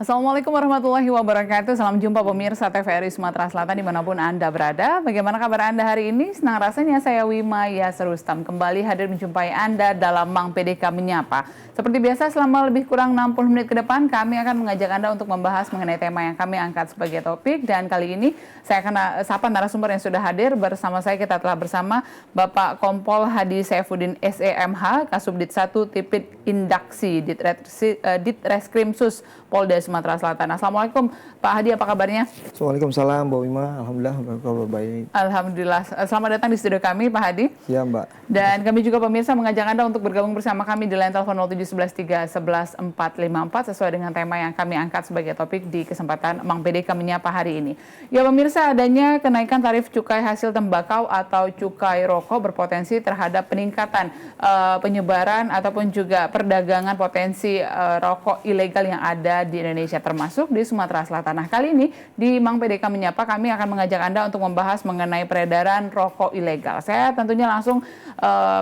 Assalamualaikum warahmatullahi wabarakatuh. Salam jumpa pemirsa TVRI Sumatera Selatan dimanapun Anda berada. Bagaimana kabar Anda hari ini? Senang rasanya saya Wima Yasrustam kembali hadir menjumpai Anda dalam Mang PDK Menyapa. Seperti biasa selama lebih kurang 60 menit ke depan kami akan mengajak Anda untuk membahas mengenai tema yang kami angkat sebagai topik. Dan kali ini saya akan sapa narasumber yang sudah hadir. Bersama saya kita telah bersama Bapak Kompol Hadi Saifuddin SEMH, Kasubdit 1 Tipid Indaksi, Ditreskrimsus Polda Sumatera Selatan. Assalamualaikum Pak Hadi, apa kabarnya? Waalaikumsalam Mbak Wima, Alhamdulillah kabar baik. Alhamdulillah. Selamat datang di studio kami Pak Hadi. Ya Mbak. Dan kami juga pemirsa mengajak Anda untuk bergabung bersama kami di line telepon 07113111454 sesuai dengan tema yang kami angkat sebagai topik di kesempatan Mang PDK Menyapa hari ini. Ya pemirsa, adanya kenaikan tarif cukai hasil tembakau atau cukai rokok berpotensi terhadap peningkatan penyebaran ataupun juga perdagangan potensi rokok ilegal yang ada di Indonesia termasuk di Sumatera Selatan. Nah, kali ini di Mang PDK Menyapa kami akan mengajak Anda untuk membahas mengenai peredaran rokok ilegal. Saya tentunya langsung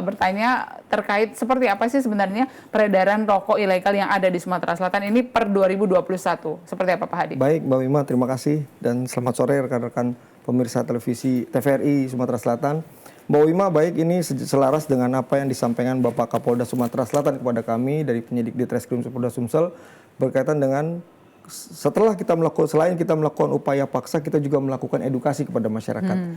bertanya terkait seperti apa sih sebenarnya peredaran rokok ilegal yang ada di Sumatera Selatan ini per 2021. Seperti apa Pak Hadi? Baik Mbak Wima, terima kasih dan selamat sore rekan-rekan pemirsa televisi TVRI Sumatera Selatan. Mbak Wima, baik ini selaras dengan apa yang disampaikan Bapak Kapolda Sumatera Selatan kepada kami dari penyidik Ditreskrim Polda Sumsel berkaitan dengan selain kita melakukan upaya paksa, kita juga melakukan edukasi kepada masyarakat.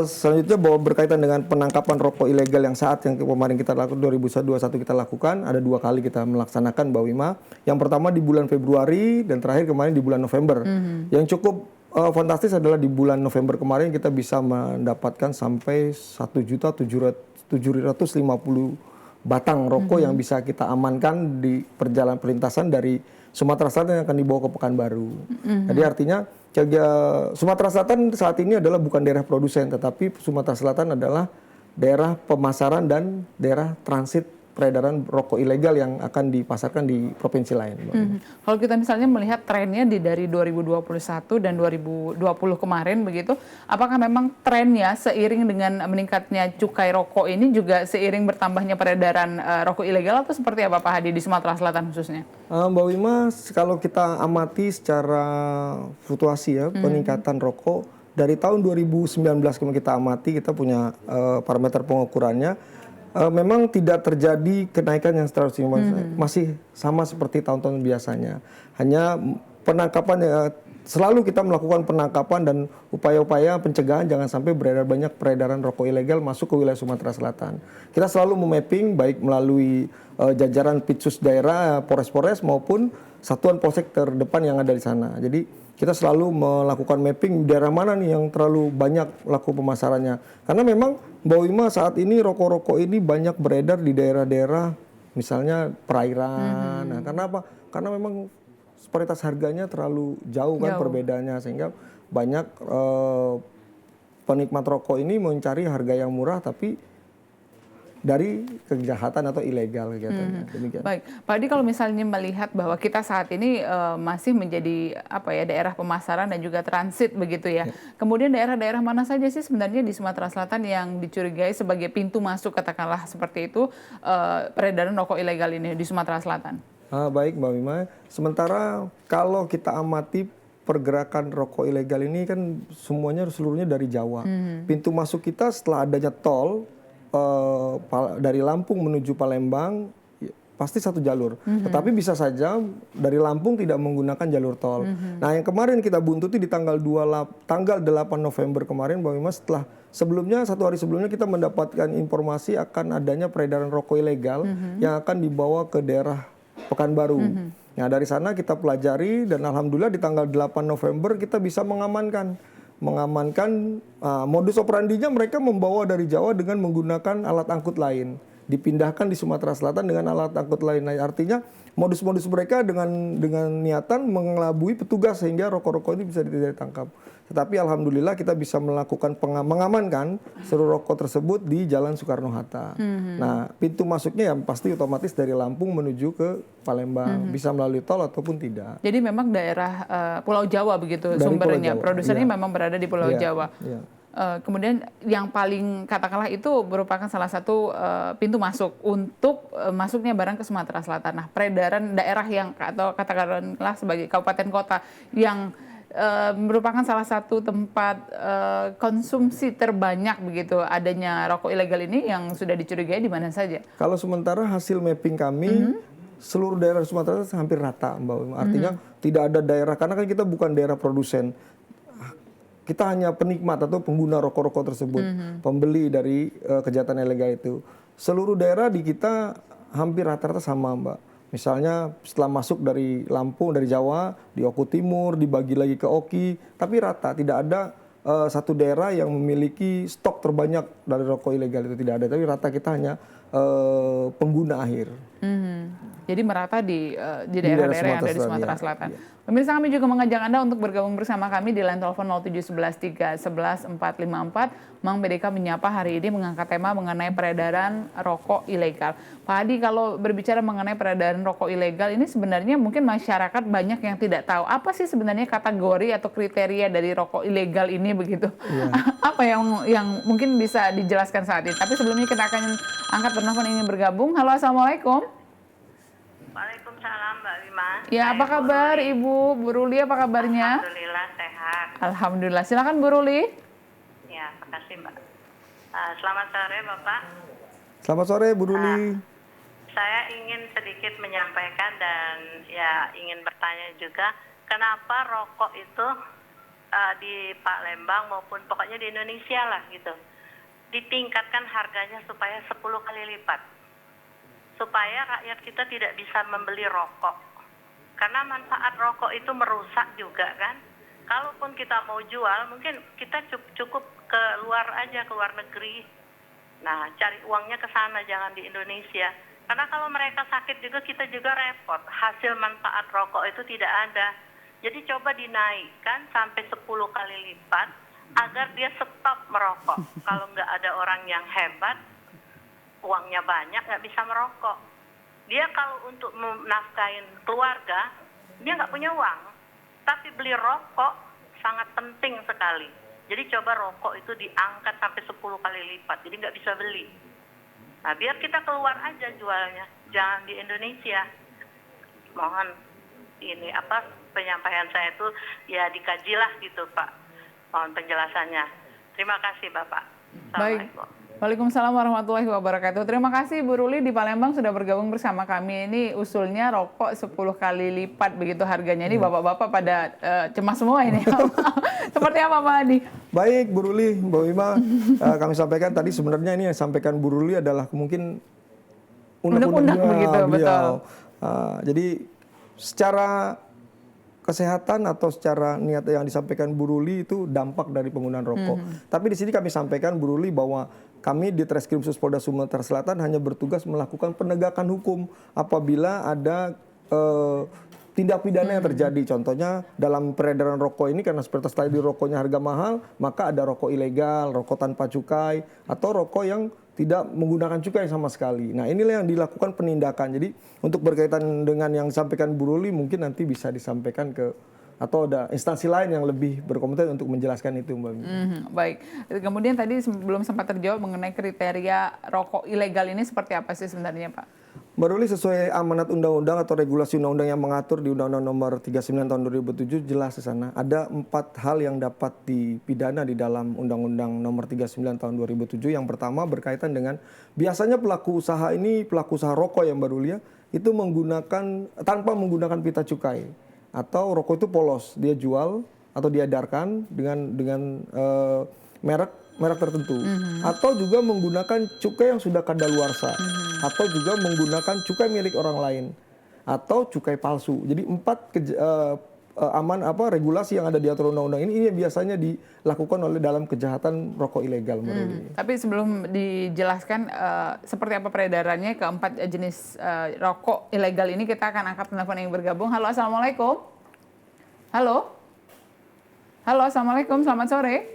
Selanjutnya bahwa berkaitan dengan penangkapan rokok ilegal yang kemarin kita lakukan 2021 kita lakukan, ada 2 kali kita melaksanakan Mbak Wima. Yang pertama di bulan Februari dan terakhir kemarin di bulan November. Yang cukup fantastis adalah di bulan November kemarin kita bisa mendapatkan sampai 1.750 batang rokok yang bisa kita amankan di perjalanan perlintasan dari Sumatera Selatan yang akan dibawa ke Pekanbaru. Jadi artinya Sumatera Selatan saat ini adalah bukan daerah produsen, tetapi Sumatera Selatan adalah daerah pemasaran dan daerah transit peredaran rokok ilegal yang akan dipasarkan di provinsi lain. Kalau kita misalnya melihat trennya dari 2021 dan 2020 kemarin begitu, apakah memang trennya seiring dengan meningkatnya cukai rokok ini juga seiring bertambahnya peredaran rokok ilegal atau seperti apa Pak Hadi di Sumatera Selatan khususnya? Mbak Wima, kalau kita amati secara fluktuasi ya peningkatan rokok dari tahun 2019 kalau kita amati, kita punya parameter pengukurannya. Memang tidak terjadi kenaikan yang signifikan, masih sama seperti tahun-tahun biasanya. Hanya penangkapan selalu kita melakukan penangkapan dan upaya-upaya pencegahan jangan sampai banyak peredaran rokok ilegal masuk ke wilayah Sumatera Selatan. Kita selalu memapping baik melalui jajaran Pitsus daerah, Polres-Polres maupun satuan polsek terdepan yang ada di sana. Jadi kita selalu melakukan mapping daerah mana nih yang terlalu banyak laku pemasarannya. Karena memang Mbak Wima saat ini rokok-rokok ini banyak beredar di daerah-daerah misalnya perairan. Nah, karena apa? Karena memang disparitas harganya terlalu jauh kan perbedaannya sehingga banyak penikmat rokok ini mencari harga yang murah tapi dari kejahatan atau ilegal kegiatannya. Baik, Pak Hadi, kalau misalnya melihat bahwa kita saat ini masih menjadi daerah pemasaran dan juga transit begitu ya. Kemudian daerah-daerah mana saja sih sebenarnya di Sumatera Selatan yang dicurigai sebagai pintu masuk katakanlah seperti itu peredaran rokok ilegal ini di Sumatera Selatan? Baik Mbak Wima, sementara kalau kita amati pergerakan rokok ilegal ini kan seluruhnya dari Jawa. Pintu masuk kita setelah adanya tol dari Lampung menuju Palembang pasti satu jalur. Tetapi bisa saja dari Lampung tidak menggunakan jalur tol. Nah, yang kemarin kita buntuti di tanggal 8 November kemarin, Mbak Wima, sebelumnya 1 hari sebelumnya kita mendapatkan informasi akan adanya peredaran rokok ilegal yang akan dibawa ke daerah Pekanbaru. Nah, dari sana kita pelajari dan alhamdulillah di tanggal 8 November kita bisa mengamankan modus operandinya mereka membawa dari Jawa dengan menggunakan alat angkut lain, dipindahkan di Sumatera Selatan dengan alat angkut lain. Nah, artinya modus-modus mereka dengan niatan mengelabui petugas sehingga rokok-rokok ini bisa ditangkap. Tetapi alhamdulillah kita bisa melakukan mengamankan seluruh rokok tersebut di Jalan Soekarno-Hatta. Nah, pintu masuknya yang pasti otomatis dari Lampung menuju ke Palembang, bisa melalui tol ataupun tidak. Jadi memang daerah Pulau Jawa begitu Dari sumbernya, Pulau Jawa, produsernya memang berada di Pulau Jawa. Kemudian yang paling katakanlah itu merupakan salah satu pintu masuk untuk masuknya barang ke Sumatera Selatan. Nah, peredaran daerah yang atau katakanlah sebagai kabupaten kota yang merupakan salah satu tempat konsumsi terbanyak begitu adanya rokok ilegal ini yang sudah dicurigai di mana saja? Kalau sementara hasil mapping kami seluruh daerah Sumatera hampir rata, Mbak Wima. Artinya tidak ada daerah, karena kan kita bukan daerah produsen. Kita hanya penikmat atau pengguna rokok-rokok tersebut, pembeli dari kejahatan ilegal itu. Seluruh daerah di kita hampir rata-rata sama, Mbak. Misalnya setelah masuk dari Lampung, dari Jawa, di Oku Timur, dibagi lagi ke Oki, tapi rata, tidak ada satu daerah yang memiliki stok terbanyak dari rokok ilegal, itu tidak ada. Tapi rata kita hanya pengguna akhir. Jadi merata di daerah-daerah yang ada di Sumatera Selatan. Pemirsa, kami juga mengajak Anda untuk bergabung bersama kami di line telepon 0711 311 454. Mang BDK Menyapa hari ini mengangkat tema mengenai peredaran rokok ilegal. Pak Hadi, kalau berbicara mengenai peredaran rokok ilegal ini sebenarnya mungkin masyarakat banyak yang tidak tahu apa sih sebenarnya kategori atau kriteria dari rokok ilegal ini begitu. Apa yang mungkin bisa dijelaskan saat ini. Tapi sebelumnya kita akan angkat penelpon ini bergabung. Halo, Assalamualaikum. Waalaikumsalam Mbak Wima. Ya, apa kabar Ibu? Bu Ruli, apa kabarnya? Alhamdulillah sehat. Alhamdulillah. Silakan Bu Ruli. Ya, makasih Mbak. Selamat sore Bapak. Selamat sore Bu Ruli. Saya ingin sedikit menyampaikan dan ya ingin bertanya juga, kenapa rokok itu di Palembang maupun pokoknya di Indonesia lah gitu, ditingkatkan harganya supaya 10 kali lipat. Supaya rakyat kita tidak bisa membeli rokok. Karena manfaat rokok itu merusak juga kan. Kalaupun kita mau jual, mungkin kita cukup ke luar aja, ke luar negeri. Nah, cari uangnya ke sana, jangan di Indonesia. Karena kalau mereka sakit juga, kita juga repot. Hasil manfaat rokok itu tidak ada. Jadi coba dinaikkan sampai 10 kali lipat, agar dia stop merokok. Kalau nggak ada orang yang hebat, uangnya banyak, nggak bisa merokok. Dia kalau untuk menafkahin keluarga, dia nggak punya uang. Tapi beli rokok sangat penting sekali. Jadi coba rokok itu diangkat sampai 10 kali lipat, jadi nggak bisa beli. Nah, biar kita keluar aja jualnya, jangan di Indonesia. Mohon ini penyampaian saya itu ya dikajilah gitu Pak. Mohon penjelasannya. Terima kasih Bapak. Baik. Assalamualaikum. Waalaikumsalam warahmatullahi wabarakatuh. Terima kasih Bu Ruli di Palembang sudah bergabung bersama kami. Ini usulnya rokok 10 kali lipat begitu harganya. Ini bapak-bapak pada cemas semua ini. Seperti apa Pak Hadi? Baik Bu Ruli, Mbak Wima, kami sampaikan tadi sebenarnya ini yang sampaikan Bu Ruli adalah mungkin Undang-undang begitu, betul. Jadi secara kesehatan atau secara niat yang disampaikan Bu Ruli itu dampak dari penggunaan rokok. Tapi di sini kami sampaikan Bu Ruli bahwa kami di Treskrimsus Polda Sumatera Selatan hanya bertugas melakukan penegakan hukum apabila ada tindak pidana yang terjadi. Contohnya dalam peredaran rokok ini karena seperti tadi rokoknya harga mahal, maka ada rokok ilegal, rokok tanpa cukai, atau rokok yang tidak menggunakan cukai sama sekali. Nah, inilah yang dilakukan penindakan. Jadi untuk berkaitan dengan yang disampaikan Bu Ruli mungkin nanti bisa disampaikan ke atau ada instansi lain yang lebih berkompeten untuk menjelaskan itu, Mbak. Baik. Kemudian tadi belum sempat terjawab mengenai kriteria rokok ilegal ini seperti apa sih sebenarnya, Pak? Mbak Ruli, sesuai amanat undang-undang atau regulasi undang-undang yang mengatur di Undang-Undang Nomor 39 Tahun 2007 jelas di sana ada 4 hal yang dapat dipidana di dalam Undang-Undang Nomor 39 Tahun 2007. Yang pertama berkaitan dengan biasanya pelaku usaha ini, pelaku usaha rokok yang Mbak Ruli ya, itu tanpa menggunakan pita cukai atau rokok itu polos, dia jual atau diedarkan dengan merek tertentu, atau juga menggunakan cukai yang sudah kadaluarsa, atau juga menggunakan cukai milik orang lain, atau cukai palsu. Jadi 4 regulasi yang ada di aturan undang-undang ini yang biasanya dilakukan oleh dalam kejahatan rokok ilegal. Tapi sebelum dijelaskan seperti apa peredarannya keempat jenis rokok ilegal ini, kita akan angkat telepon yang bergabung. Halo, Assalamualaikum. Halo, Assalamualaikum, selamat sore.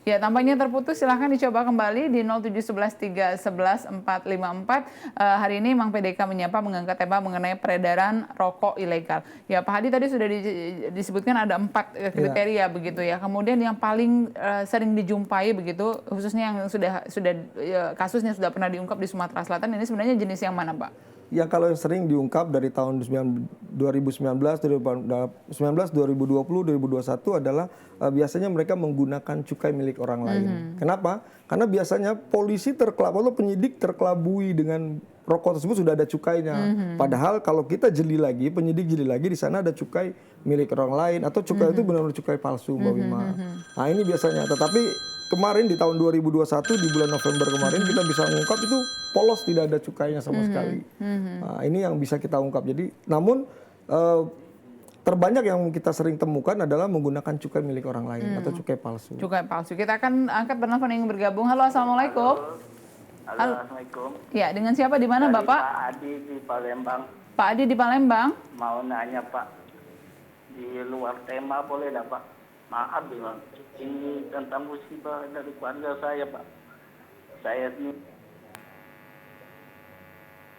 Ya, tampaknya terputus. Silahkan dicoba kembali di 07113114454. Hari ini Mang PDK Menyapa mengangkat tema mengenai peredaran rokok ilegal. Ya, Pak Hadi tadi sudah disebutkan ada 4 kriteria begitu ya. Kemudian yang paling sering dijumpai begitu, khususnya yang sudah kasusnya sudah pernah diungkap di Sumatera Selatan, ini sebenarnya jenis yang mana, Pak? Ya kalau yang sering diungkap dari tahun 2019, 2020, 2021 adalah biasanya mereka menggunakan cukai milik orang lain. Kenapa? Karena biasanya polisi atau penyidik terkelabui dengan rokok tersebut sudah ada cukainya. Padahal kalau kita penyidik jeli lagi di sana ada cukai milik orang lain atau cukai itu benar-benar cukai palsu, Mbak Wima. Nah ini biasanya. Tetapi kemarin di tahun 2021 di bulan November kemarin kita bisa mengungkap itu polos, tidak ada cukainya sama sekali. Nah, ini yang bisa kita ungkap. Jadi namun terbanyak yang kita sering temukan adalah menggunakan cukai milik orang lain atau cukai palsu. Cukai palsu. Kita akan angkat penelpon yang bergabung. Halo, assalamualaikum. Halo, Assalamualaikum. Ya, dengan siapa di mana, Bapak? Pak Adi di Palembang. Pak Adi di Palembang. Mau nanya, Pak, di luar tema boleh dah, Pak? Maaf bilang, ini tentang musibah dari keluarga saya, Pak. Saya ini.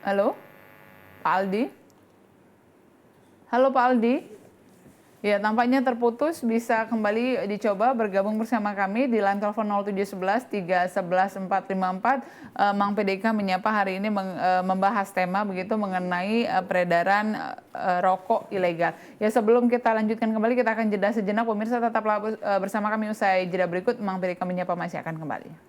Halo, Pak Aldi. Halo, Pak Aldi. Ya, tampaknya terputus. Bisa kembali dicoba bergabung bersama kami di line telepon 07113114454. Mang PDK Menyapa hari ini membahas tema begitu mengenai peredaran rokok ilegal. Ya, sebelum kita lanjutkan kembali, kita akan jeda sejenak. Pemirsa tetaplah bersama kami usai jeda berikut. Mang PDK Menyapa masih akan kembali.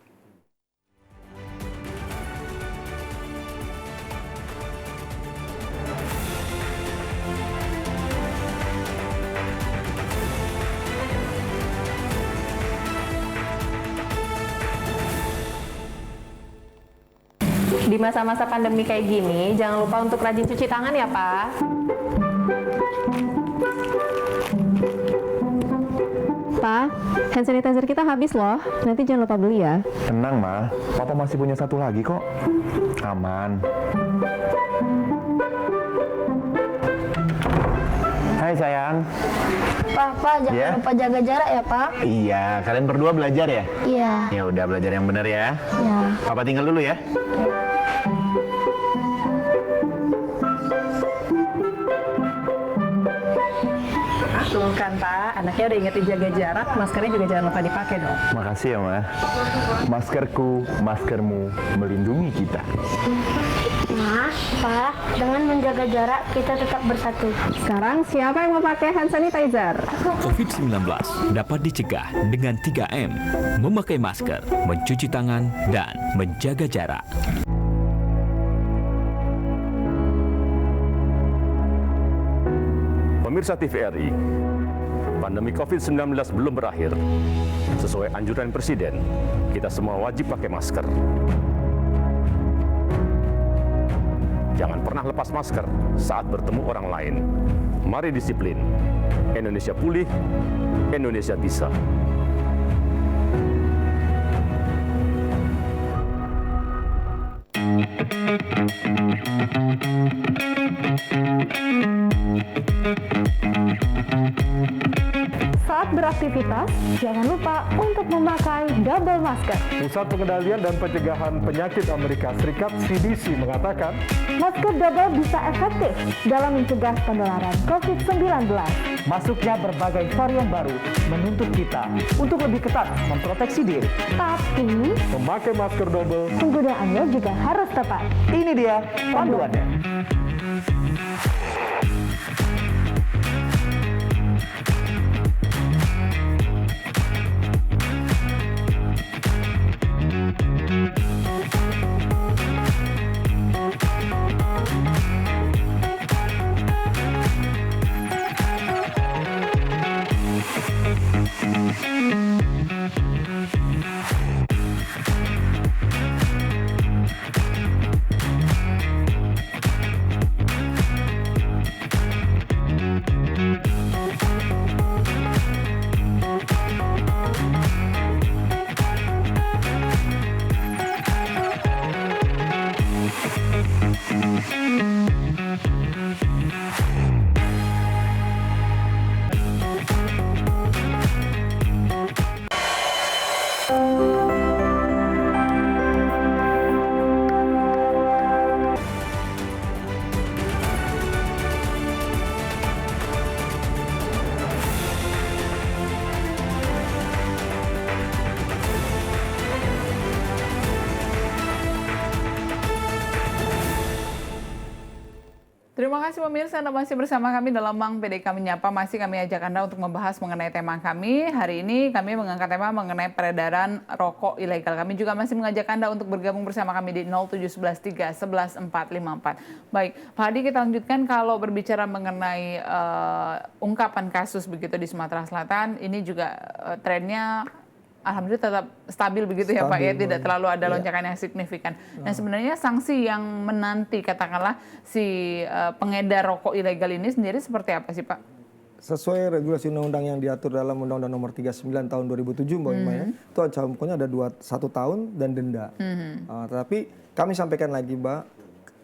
Di masa-masa pandemi kayak gini, jangan lupa untuk rajin cuci tangan ya, Pak. Pak, hand sanitizer kita habis loh. Nanti jangan lupa beli ya. Tenang, Ma. Papa masih punya satu lagi kok. Aman. Hai sayang. Pak, jangan lupa jaga jarak ya, Pak. Iya, kalian berdua belajar ya? Iya. Ya udah, belajar yang benar ya. Iya. Papa tinggal dulu ya. Tuh kan, Pak. Anaknya udah ingetin jaga jarak, maskernya juga jangan lupa dipakai dong. Makasih ya, Ma. Maskerku, maskermu melindungi kita. Mas, Pak, dengan menjaga jarak kita tetap bersatu. Sekarang siapa yang mau pakai hand sanitizer? COVID-19 dapat dicegah dengan 3M, memakai masker, mencuci tangan, dan menjaga jarak. Pemirsa TVRI, pandemi COVID-19 belum berakhir. Sesuai anjuran Presiden, kita semua wajib pakai masker. Jangan pernah lepas masker saat bertemu orang lain. Mari disiplin. Indonesia pulih, Indonesia bisa. Saat beraktivitas, jangan lupa untuk memakai double masker. Pusat Pengendalian dan Pencegahan Penyakit Amerika Serikat (CDC) mengatakan, masker double bisa efektif dalam mencegah penularan COVID-19. Masuknya berbagai varian baru menuntut kita untuk lebih ketat memproteksi diri. Tapi, memakai masker double, penggunaannya juga harus tepat. Ini dia panduannya. Terima kasih pemirsa, Anda masih bersama kami dalam Mang PDK Menyapa. Masih kami ajak Anda untuk membahas mengenai tema kami. Hari ini kami mengangkat tema mengenai peredaran rokok ilegal. Kami juga masih mengajak Anda untuk bergabung bersama kami di 07113 11 454. Baik, Pak Hadi, kita lanjutkan. Kalau berbicara mengenai ungkapan kasus begitu di Sumatera Selatan, ini juga trennya alhamdulillah tetap stabil begitu ya Pak ya, tidak terlalu ada lonjakan yang signifikan. Nah sebenarnya sanksi yang menanti katakanlah si pengedar rokok ilegal ini sendiri seperti apa sih Pak? Sesuai regulasi undang-undang yang diatur dalam Undang-Undang Nomor 39 Tahun 2007 Mbak Ima ya, itu ancaman hukumnya ada 1 tahun dan denda. Tetapi kami sampaikan lagi Mbak,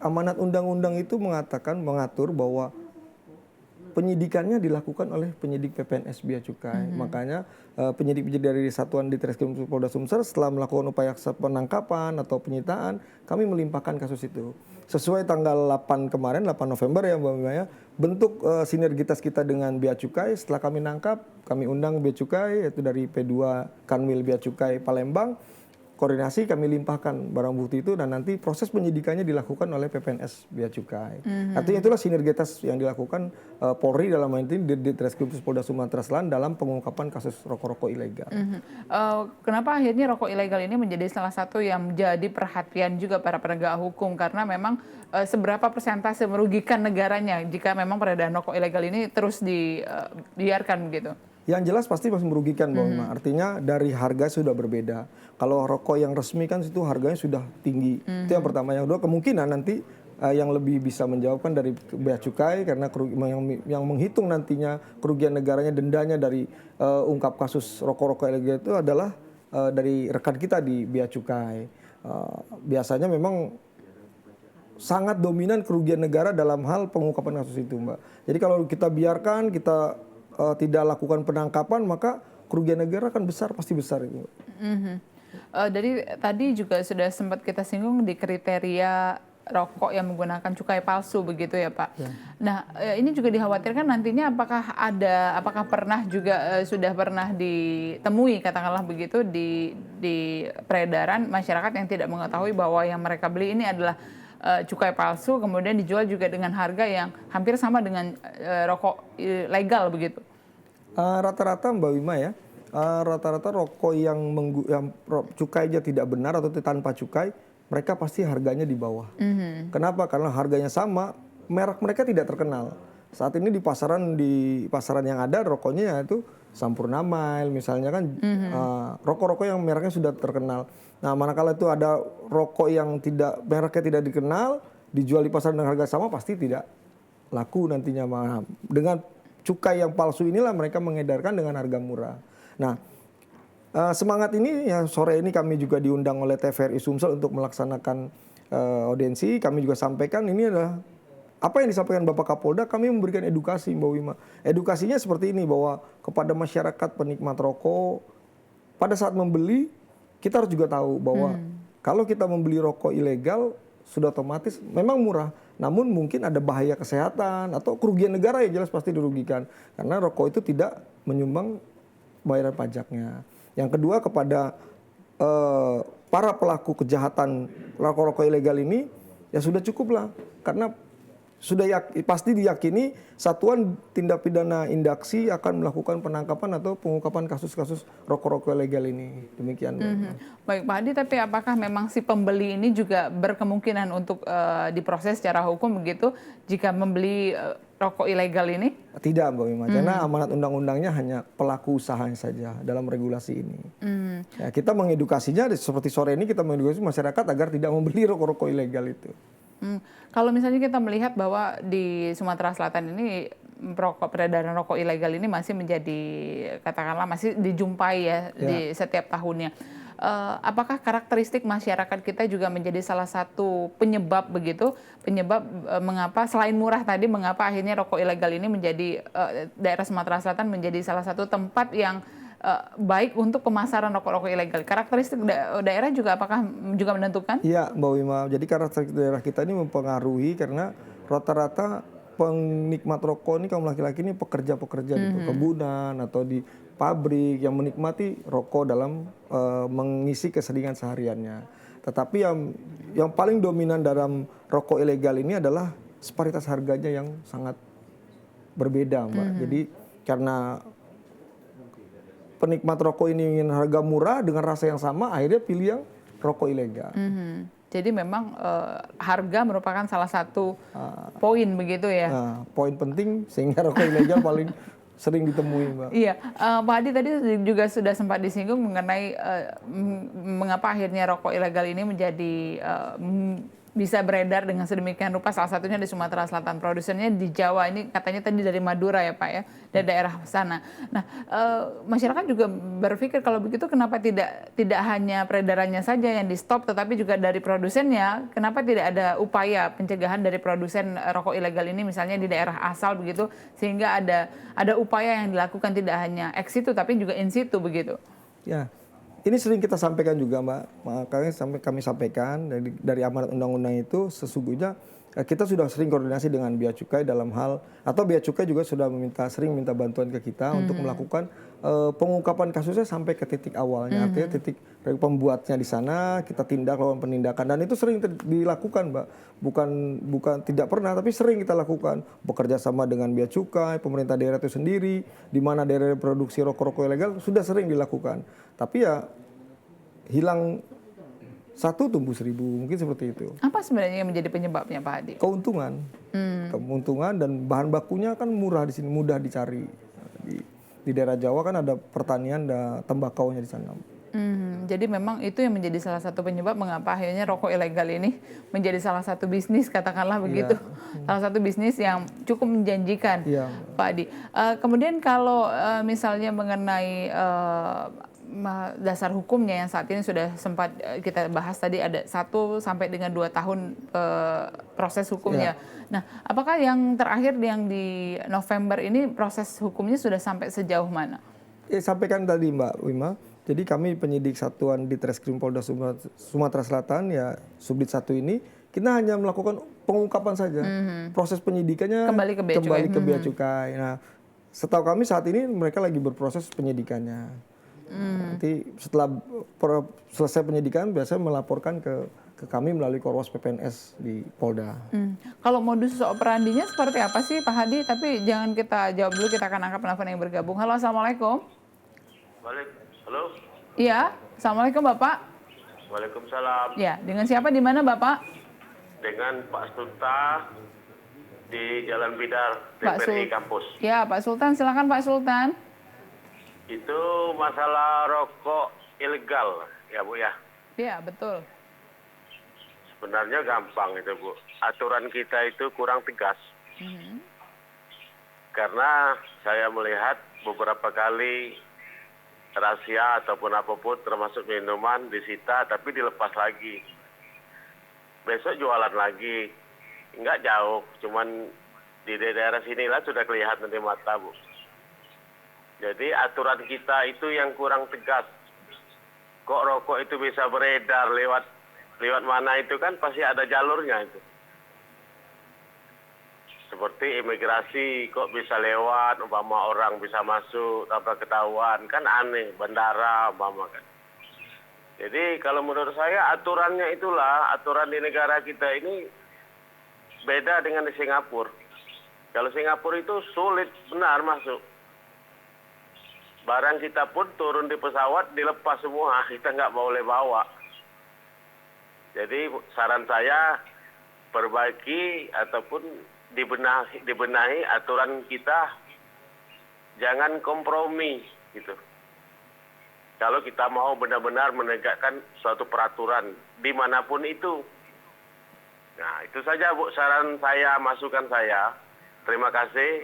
amanat undang-undang itu mengatur bahwa penyidikannya dilakukan oleh penyidik PPNS Bea Cukai. Makanya penyidik-penyidik dari Satuan Ditreskrim Polda Sumsel setelah melakukan upaya penangkapan atau penyitaan, kami melimpahkan kasus itu. Sesuai tanggal 8 kemarin, 8 November ya Mbak Maya, bentuk sinergitas kita dengan Bea Cukai, setelah kami nangkap, kami undang Bea Cukai, yaitu dari P2 Kanwil Bea Cukai Palembang, koordinasi kami limpahkan barang bukti itu dan nanti proses penyidikannya dilakukan oleh PPNS Bea Cukai. Artinya itulah sinergitas yang dilakukan Polri dalam hal ini di Ditreskrim Polda Sumatera Selatan dalam pengungkapan kasus rokok-rokok ilegal. Kenapa akhirnya rokok ilegal ini menjadi salah satu yang menjadi perhatian juga para penegak hukum, karena memang seberapa persentase merugikan negaranya jika memang peredaran rokok ilegal ini terus dibiarkan begitu? Yang jelas pasti masih merugikan Mbak Ima. Artinya dari harga sudah berbeda. Kalau rokok yang resmi kan itu harganya sudah tinggi. Itu yang pertama. Yang kedua kemungkinan nanti yang lebih bisa menjawabkan dari Bea Cukai karena yang menghitung nantinya kerugian negaranya, dendanya dari ungkap kasus rokok-rokok ilegal itu adalah dari rekan kita di Bea Cukai. Biasanya memang sangat dominan kerugian negara dalam hal pengungkapan kasus itu Mbak. Jadi kalau kita biarkan, kita tidak lakukan penangkapan, maka kerugian negara kan besar, pasti besar itu. Dari tadi juga sudah sempat kita singgung di kriteria rokok yang menggunakan cukai palsu begitu ya Pak. Nah ini juga dikhawatirkan nantinya apakah pernah juga sudah pernah ditemui katakanlah begitu di peredaran masyarakat yang tidak mengetahui bahwa yang mereka beli ini adalah cukai palsu, kemudian dijual juga dengan harga yang hampir sama dengan rokok legal begitu. Rata-rata Mbak Wima ya, rata-rata rokok yang cukainya tidak benar atau tanpa cukai, mereka pasti harganya di bawah. Kenapa? Karena harganya sama, merek mereka tidak terkenal. Saat ini di pasaran yang ada rokoknya yaitu Sampurna Mile misalnya kan, rokok-rokok yang mereknya sudah terkenal. Nah manakala itu ada rokok yang mereknya tidak dikenal, dijual di pasaran dengan harga sama, pasti tidak laku nantinya. Dengan cukai yang palsu inilah mereka mengedarkan dengan harga murah. Nah semangat ini ya, sore ini kami juga diundang oleh TVRI Sumsel untuk melaksanakan audiensi. Kami juga sampaikan ini adalah apa yang disampaikan Bapak Kapolda, kami memberikan edukasi Mbak Wima. Edukasinya seperti ini, bahwa kepada masyarakat penikmat rokok, pada saat membeli, kita harus juga tahu bahwa kalau kita membeli rokok ilegal, sudah otomatis memang murah. Namun mungkin ada bahaya kesehatan atau kerugian negara yang jelas pasti dirugikan. Karena rokok itu tidak menyumbang bayaran pajaknya. Yang kedua kepada para pelaku kejahatan rokok-rokok ilegal ini, ya sudah cukuplah. Karena pasti diyakini Satuan Tindak Pidana Indaksi akan melakukan penangkapan atau pengungkapan kasus-kasus rokok-rokok ilegal ini. Demikian. Baik Pak Hadi, tapi apakah memang si pembeli ini juga berkemungkinan untuk diproses secara hukum begitu jika membeli rokok ilegal ini? Tidak Mbak Wima, karena amanat undang-undangnya hanya pelaku usahanya saja dalam regulasi ini. Ya, kita mengedukasinya seperti sore ini, kita mengedukasi masyarakat agar tidak membeli rokok-rokok ilegal itu. Kalau misalnya kita melihat bahwa di Sumatera Selatan ini peredaran rokok ilegal ini masih menjadi, katakanlah masih dijumpai ya di setiap tahunnya. Apakah karakteristik masyarakat kita juga menjadi salah satu penyebab begitu, mengapa selain murah tadi, mengapa akhirnya rokok ilegal ini menjadi daerah Sumatera Selatan menjadi salah satu tempat yang baik untuk pemasaran rokok-rokok ilegal. Karakteristik daerah juga apakah juga menentukan? Iya Mbak Wima, jadi karakteristik daerah kita ini mempengaruhi karena rata-rata penikmat rokok ini kaum laki-laki ini pekerja-pekerja di perkebunan atau di pabrik yang menikmati rokok dalam mengisi keseringan sehariannya. Tetapi yang paling dominan dalam rokok ilegal ini adalah disparitas harganya yang sangat berbeda, Mbak. Jadi karena penikmat rokok ini ingin harga murah dengan rasa yang sama, akhirnya pilih yang rokok ilegal. Jadi memang harga merupakan salah satu poin begitu ya? Poin penting sehingga rokok ilegal paling sering ditemui, Mbak. Iya, Pak Hadi tadi juga sudah sempat disinggung mengenai mengapa akhirnya rokok ilegal ini menjadi bisa beredar dengan sedemikian rupa, salah satunya di Sumatera Selatan. Produsennya di Jawa, ini katanya tadi dari Madura ya Pak ya, dari daerah sana. Nah, masyarakat juga berpikir kalau begitu kenapa tidak hanya peredarannya saja yang di stop, tetapi juga dari produsennya, kenapa tidak ada upaya pencegahan dari produsen rokok ilegal ini misalnya di daerah asal begitu, sehingga ada upaya yang dilakukan tidak hanya ex situ tapi juga in situ begitu. Ya. Ini sering kita sampaikan juga, Mbak. Makanya kami sampaikan dari amanat undang-undang itu sesungguhnya kita sudah sering koordinasi dengan Bea Cukai dalam hal, atau Bea Cukai juga sudah sering minta bantuan ke kita untuk melakukan pengungkapan kasusnya sampai ke titik awalnya. Artinya titik dari pembuatnya di sana, kita tindak, lakukan penindakan. Dan itu sering dilakukan, Mbak. Bukan tidak pernah, tapi sering kita lakukan. Bekerja sama dengan Bea Cukai, pemerintah daerah itu sendiri, di mana daerah produksi rokok-rokok ilegal sudah sering dilakukan. Tapi ya hilang 1 tumbuh 1000, mungkin seperti itu. Apa sebenarnya yang menjadi penyebabnya Pak Hadi? Keuntungan. Keuntungan dan bahan bakunya kan murah di sini, mudah dicari. Di daerah Jawa kan ada pertanian dan tembakaunya di sana. Jadi memang itu yang menjadi salah satu penyebab mengapa akhirnya rokok ilegal ini menjadi salah satu bisnis, katakanlah begitu. Salah satu bisnis yang cukup menjanjikan, Pak Hadi. Kemudian kalau misalnya mengenai dasar hukumnya yang saat ini sudah sempat kita bahas tadi, ada 1 sampai dengan 2 tahun proses hukumnya. Nah, apakah yang terakhir yang di November ini proses hukumnya sudah sampai sejauh mana? Sampaikan tadi Mbak Wima, jadi kami penyidik Satuan Ditreskrim Polda Sumatera Selatan ya Subdit 1 ini kita hanya melakukan pengungkapan saja. Proses penyidikannya kembali ke Bea Cukai. Nah, setahu kami saat ini mereka lagi berproses penyidikannya. Nanti setelah selesai penyidikan biasanya melaporkan ke kami melalui Korwas PPNS di Polda. Kalau modus operandinya seperti apa sih Pak Hadi? Tapi jangan kita jawab dulu, kita akan angkat penelpon yang bergabung. Halo, Assalamualaikum. Halo. Iya, Assalamualaikum Bapak. Waalaikumsalam. Ya, dengan siapa di mana Bapak? Dengan Pak Sultan di Jalan Bidar, TPRI Kampus. Ya, Pak Sultan, silakan Pak Sultan. Itu masalah rokok ilegal, ya Bu ya? Iya, betul. Sebenarnya gampang itu Bu. Aturan kita itu kurang tegas. Karena saya melihat beberapa kali rahasia ataupun apapun termasuk minuman disita tapi dilepas lagi. Besok jualan lagi. Enggak jauh, cuman di daerah sinilah sudah kelihatan di mata Bu. Jadi aturan kita itu yang kurang tegas. Kok rokok itu bisa beredar lewat mana itu kan pasti ada jalurnya itu. Seperti imigrasi kok bisa lewat, umpama orang bisa masuk tanpa ketahuan, kan aneh, bandara umpama kan. Jadi kalau menurut saya aturannya itulah, aturan di negara kita ini beda dengan di Singapura. Kalau Singapura itu sulit benar masuk. Barang kita pun turun di pesawat dilepas semua, kita nggak boleh bawa. Jadi saran saya perbaiki ataupun dibenahi aturan kita, jangan kompromi gitu. Kalau kita mau benar-benar menegakkan suatu peraturan dimanapun itu. Nah itu saja Bu saran saya, masukan saya. Terima kasih.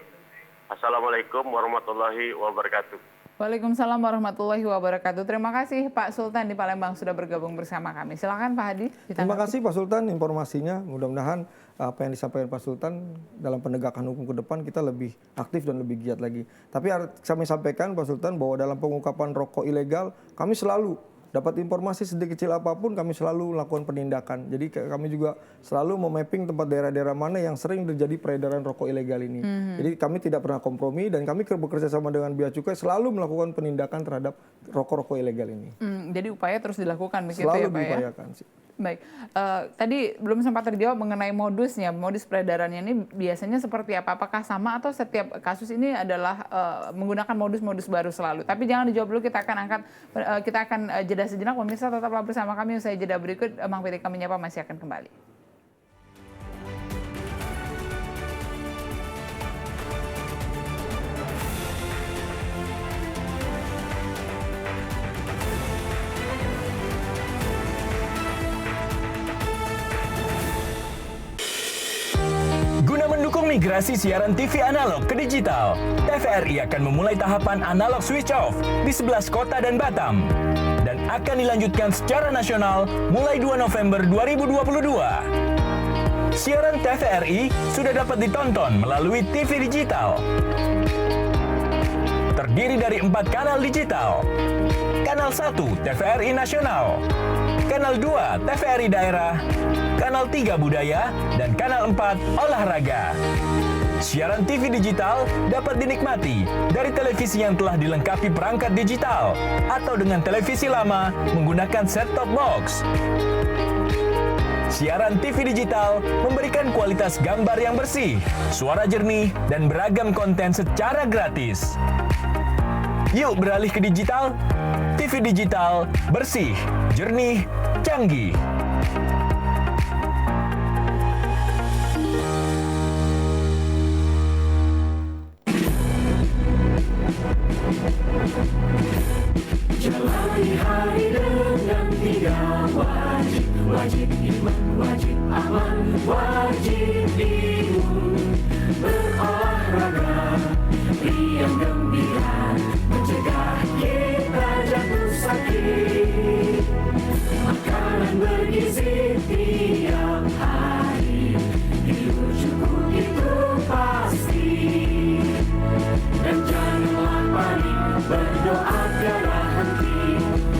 Assalamualaikum warahmatullahi wabarakatuh. Waalaikumsalam warahmatullahi wabarakatuh. Terima kasih Pak Sultan di Palembang sudah bergabung bersama kami. Silakan Pak Hadi. Terima kasih Pak Sultan informasinya. Mudah-mudahan apa yang disampaikan Pak Sultan dalam penegakan hukum ke depan kita lebih aktif dan lebih giat lagi. Tapi kami sampaikan Pak Sultan bahwa dalam pengungkapan rokok ilegal kami selalu dapat informasi sedikit kecil apapun kami selalu melakukan penindakan. Jadi kami juga selalu memapping tempat daerah-daerah mana yang sering terjadi peredaran rokok ilegal ini. Jadi kami tidak pernah kompromi dan kami bekerja sama dengan Bea Cukai selalu melakukan penindakan terhadap rokok-rokok ilegal ini. Jadi upaya terus dilakukan begitu Selalu ya Pak ya? diupayakan sih. Baik, tadi belum sempat terjawab mengenai modus peredarannya ini biasanya seperti apa? Apakah sama atau setiap kasus ini adalah menggunakan modus-modus baru selalu? Tapi jangan dijawab dulu, kita akan jeda sejenak. Pemirsa tetaplah bersama kami, usai jeda berikut Mang PDK Menyapa masih akan kembali. Guna mendukung migrasi siaran TV analog ke digital, TVRI akan memulai tahapan analog switch off di 11 kota dan Batam dan akan dilanjutkan secara nasional mulai 2 November 2022. Siaran TVRI sudah dapat ditonton melalui TV digital. Terdiri dari 4 kanal digital. Kanal 1 TVRI Nasional, Kanal 2 TVRI Daerah, Kanal 3 Budaya, dan Kanal 4 Olahraga. Siaran TV digital dapat dinikmati dari televisi yang telah dilengkapi perangkat digital atau dengan televisi lama menggunakan set-top box. Siaran TV digital memberikan kualitas gambar yang bersih, suara jernih, dan beragam konten secara gratis. Yuk beralih ke digital. TV digital bersih, jernih, canggih. Jalani hari dengan 3 wajib, wajib iman, wajib aman, wajib imun. Berolahraga, riang gembira, mencegah kita jatuh sakit. Makanan bergizi tiap hari, tidur cukup itu pasti. Dan janganlah panik, berdoa tiada henti,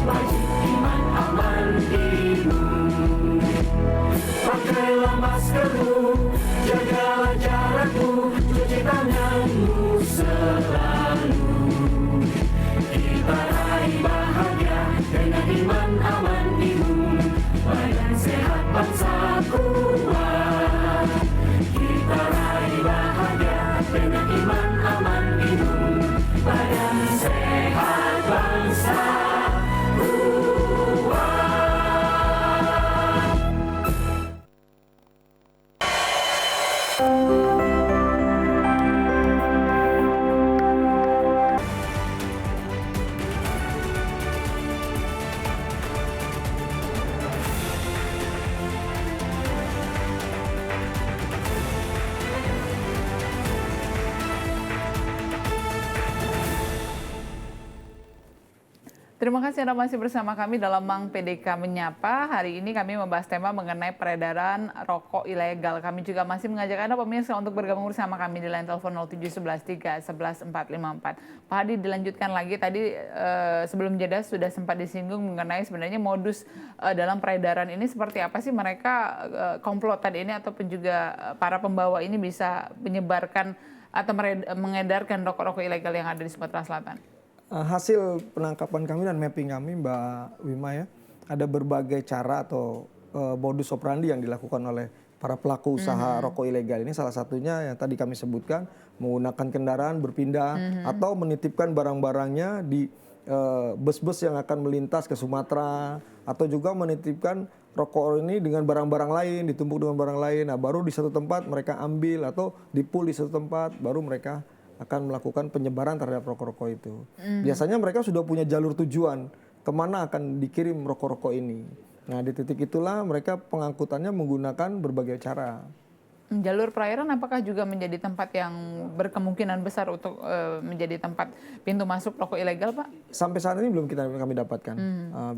wajib iman aman imun. Pakailah maskermu, jagalah jarakmu, cuci tanganmu selalu. Kita raih bahagia dengan iman aman imun, badan sehat bangsa kuat. Kita raih bahagia dengan iman aman imun, badan sehat bangsa kuat. Terima kasih Anda masih bersama kami dalam Mang PDK Menyapa. Hari ini kami membahas tema mengenai peredaran rokok ilegal. Kami juga masih mengajak Anda pemirsa untuk bergabung bersama kami di line telepon 07113114454. Pak Hadi, dilanjutkan lagi. Tadi sebelum jeda sudah sempat disinggung mengenai sebenarnya modus dalam peredaran ini seperti apa sih mereka komplotan ini ataupun juga para pembawa ini bisa menyebarkan atau mengedarkan rokok-rokok ilegal yang ada di Sumatera Selatan. Hasil penangkapan kami dan mapping kami, Mbak Wima ya, ada berbagai cara atau modus operandi yang dilakukan oleh para pelaku usaha rokok ilegal ini. Salah satunya yang tadi kami sebutkan, menggunakan kendaraan berpindah atau menitipkan barang-barangnya di bus-bus yang akan melintas ke Sumatera, atau juga menitipkan rokok ini dengan barang-barang lain, ditumpuk dengan barang lain. Nah, baru di satu tempat mereka ambil atau di-pool di satu tempat, baru mereka akan melakukan penyebaran terhadap rokok-rokok itu. Biasanya mereka sudah punya jalur tujuan kemana akan dikirim rokok-rokok ini. Nah, di titik itulah mereka pengangkutannya menggunakan berbagai cara. Jalur perairan apakah juga menjadi tempat yang berkemungkinan besar untuk menjadi tempat pintu masuk rokok ilegal, Pak? Sampai saat ini belum kami dapatkan.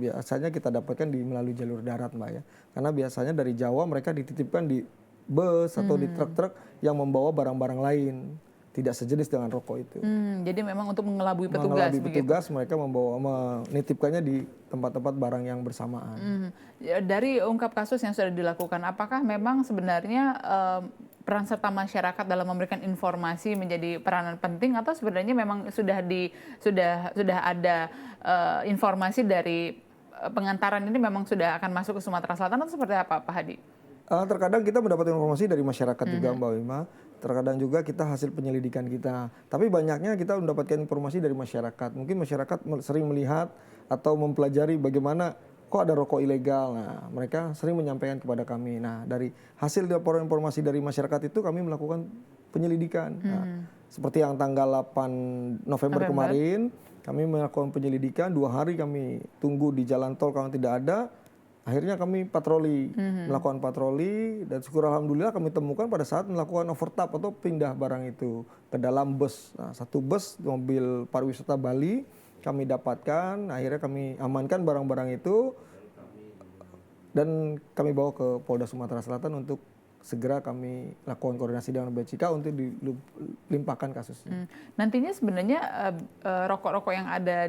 Biasanya kita dapatkan melalui jalur darat, Mbak ya. Karena biasanya dari Jawa mereka dititipkan di bus atau di truk-truk yang membawa barang-barang lain. Tidak sejenis dengan rokok itu. Jadi memang untuk mengelabui petugas. Mengelabui petugas, mereka menitipkannya di tempat-tempat barang yang bersamaan. Dari ungkap kasus yang sudah dilakukan, apakah memang sebenarnya peran serta masyarakat dalam memberikan informasi menjadi peranan penting, atau sebenarnya memang sudah ada informasi dari pengantaran ini memang sudah akan masuk ke Sumatera Selatan atau seperti apa, Pak Hadi? Terkadang kita mendapat informasi dari masyarakat juga, Mbak Wima. Terkadang juga kita hasil penyelidikan kita. Tapi banyaknya kita mendapatkan informasi dari masyarakat. Mungkin masyarakat sering melihat atau mempelajari bagaimana kok ada rokok ilegal. Nah, mereka sering menyampaikan kepada kami. Nah, dari hasil laporan informasi dari masyarakat itu kami melakukan penyelidikan. Nah, seperti yang tanggal 8 November kemarin, kami melakukan penyelidikan. 2 hari kami tunggu di jalan tol kalau tidak ada. Akhirnya kami patroli, melakukan patroli, dan syukur alhamdulillah kami temukan pada saat melakukan overtap atau pindah barang itu ke dalam bus. Nah, satu bus mobil pariwisata Bali kami dapatkan, akhirnya kami amankan barang-barang itu dan kami bawa ke Polda Sumatera Selatan untuk segera kami lakukan koordinasi dengan Bea Cukai untuk dilimpahkan kasusnya. Nantinya sebenarnya rokok-rokok yang ada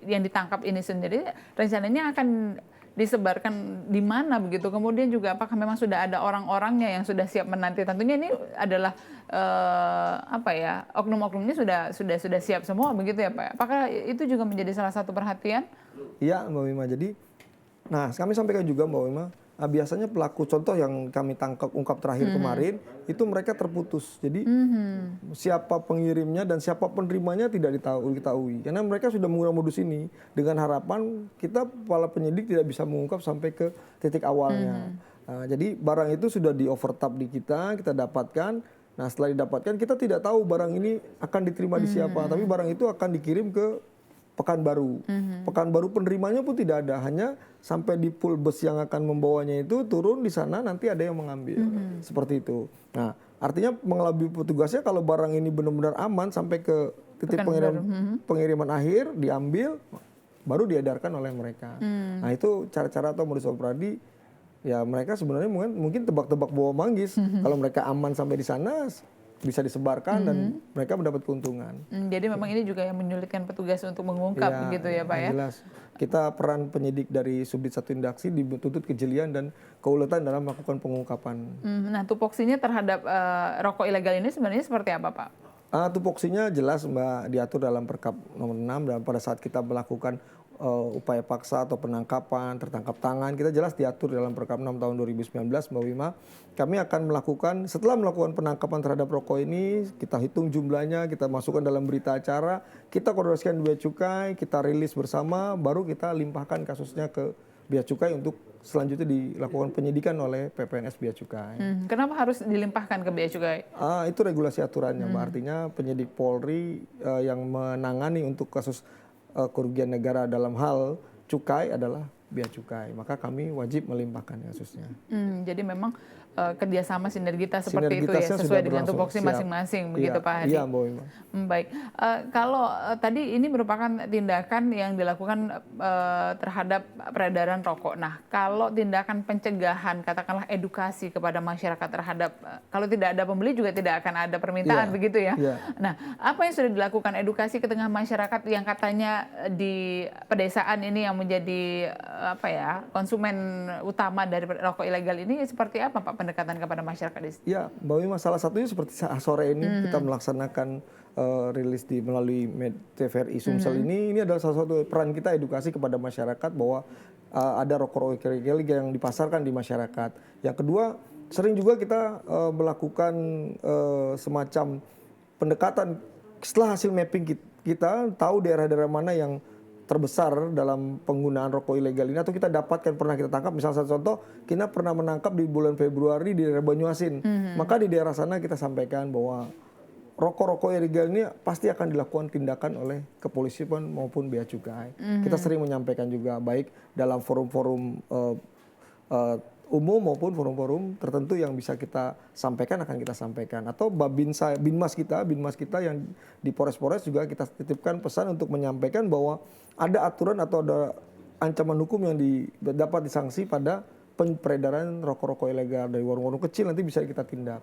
yang ditangkap ini sendiri rencananya akan disebarkan di mana begitu? Kemudian juga apakah memang sudah ada orang-orangnya yang sudah siap menanti? Tentunya ini adalah oknum-oknumnya sudah siap semua begitu ya, Pak? Apakah itu juga menjadi salah satu perhatian? Iya, Mbak Wima. Jadi, kami sampaikan juga, Mbak Wima, biasanya pelaku contoh yang kami ungkap terakhir kemarin itu mereka terputus. Jadi siapa pengirimnya dan siapa penerimanya tidak diketahui. Karena mereka sudah menggunakan modus ini dengan harapan kita para penyidik tidak bisa mengungkap sampai ke titik awalnya. Nah, jadi barang itu sudah di overtap di kita dapatkan. Nah, setelah didapatkan kita tidak tahu barang ini akan diterima di siapa, tapi barang itu akan dikirim ke Pekanbaru. Pekanbaru penerimanya pun tidak ada, hanya sampai di pool bus yang akan membawanya itu turun di sana, nanti ada yang mengambil. Seperti itu. Nah, artinya mengelabui petugasnya kalau barang ini benar-benar aman sampai ke titik pengiriman akhir diambil, baru diedarkan oleh mereka. Nah, itu cara-cara atau modus operandi ya mereka sebenarnya mungkin tebak-tebak bawa manggis. Kalau mereka aman sampai di sana bisa disebarkan dan mereka mendapat keuntungan. Jadi memang ini juga yang menyulitkan petugas untuk mengungkap begitu ya, Pak ya? Jelas. Kita peran penyidik dari Subdit 1 Indaksi dituntut kejelian dan keuletan dalam melakukan pengungkapan. Nah, tupoksinya terhadap rokok ilegal ini sebenarnya seperti apa, Pak? Tupoksinya jelas, Mbak, diatur dalam Perkap nomor 6 dan pada saat kita melakukan upaya paksa atau penangkapan, tertangkap tangan, kita jelas diatur dalam Perkap 6 tahun 2019, Mbak Wima. Kami akan setelah melakukan penangkapan terhadap rokok ini, kita hitung jumlahnya, kita masukkan dalam berita acara, kita koordinasikan di Bea Cukai, kita rilis bersama, baru kita limpahkan kasusnya ke Bea Cukai untuk selanjutnya dilakukan penyidikan oleh PPNS Bea Cukai. Kenapa harus dilimpahkan ke Bea Cukai? Itu regulasi aturannya, Mbak. Artinya penyidik Polri yang menangani untuk kasus kerugian negara dalam hal cukai adalah Bea Cukai, maka kami wajib melimpahkan kasusnya. Jadi memang kerjasama sinergitas seperti itu ya, sesuai dengan tupoksi masing-masing, begitu Pak Hadi? Iya, Mbak Wima. Baik, kalau tadi ini merupakan tindakan yang dilakukan terhadap peredaran rokok. Nah, kalau tindakan pencegahan, katakanlah edukasi kepada masyarakat terhadap, kalau tidak ada pembeli juga tidak akan ada permintaan, begitu ya? Nah, apa yang sudah dilakukan edukasi ke tengah masyarakat yang katanya di pedesaan ini yang menjadi konsumen utama dari rokok ilegal ini, seperti apa Pak pendekatan kepada masyarakat di sini? Ya, Mbak Wima, salah satunya seperti sore ini kita melaksanakan rilis melalui TVRI Sumsel ini adalah salah satu peran kita edukasi kepada masyarakat bahwa ada rokok ilegal yang dipasarkan di masyarakat. Yang kedua, sering juga kita melakukan semacam pendekatan setelah hasil mapping kita tahu daerah-daerah mana yang terbesar dalam penggunaan rokok ilegal ini atau kita dapatkan pernah kita tangkap. Misalnya satu contoh, kita pernah menangkap di bulan Februari di daerah Banyuasin. Maka di daerah sana kita sampaikan bahwa rokok-rokok ilegal ini pasti akan dilakukan tindakan oleh kepolisian maupun Bea Cukai. Kita sering menyampaikan juga baik dalam forum-forum umum maupun forum-forum tertentu yang bisa kita sampaikan akan kita sampaikan, atau binmas kita yang di Polres-Polres juga kita titipkan pesan untuk menyampaikan bahwa ada aturan atau ada ancaman hukum yang dapat disanksi pada peredaran rokok-rokok ilegal dari warung-warung kecil, nanti bisa kita tindak.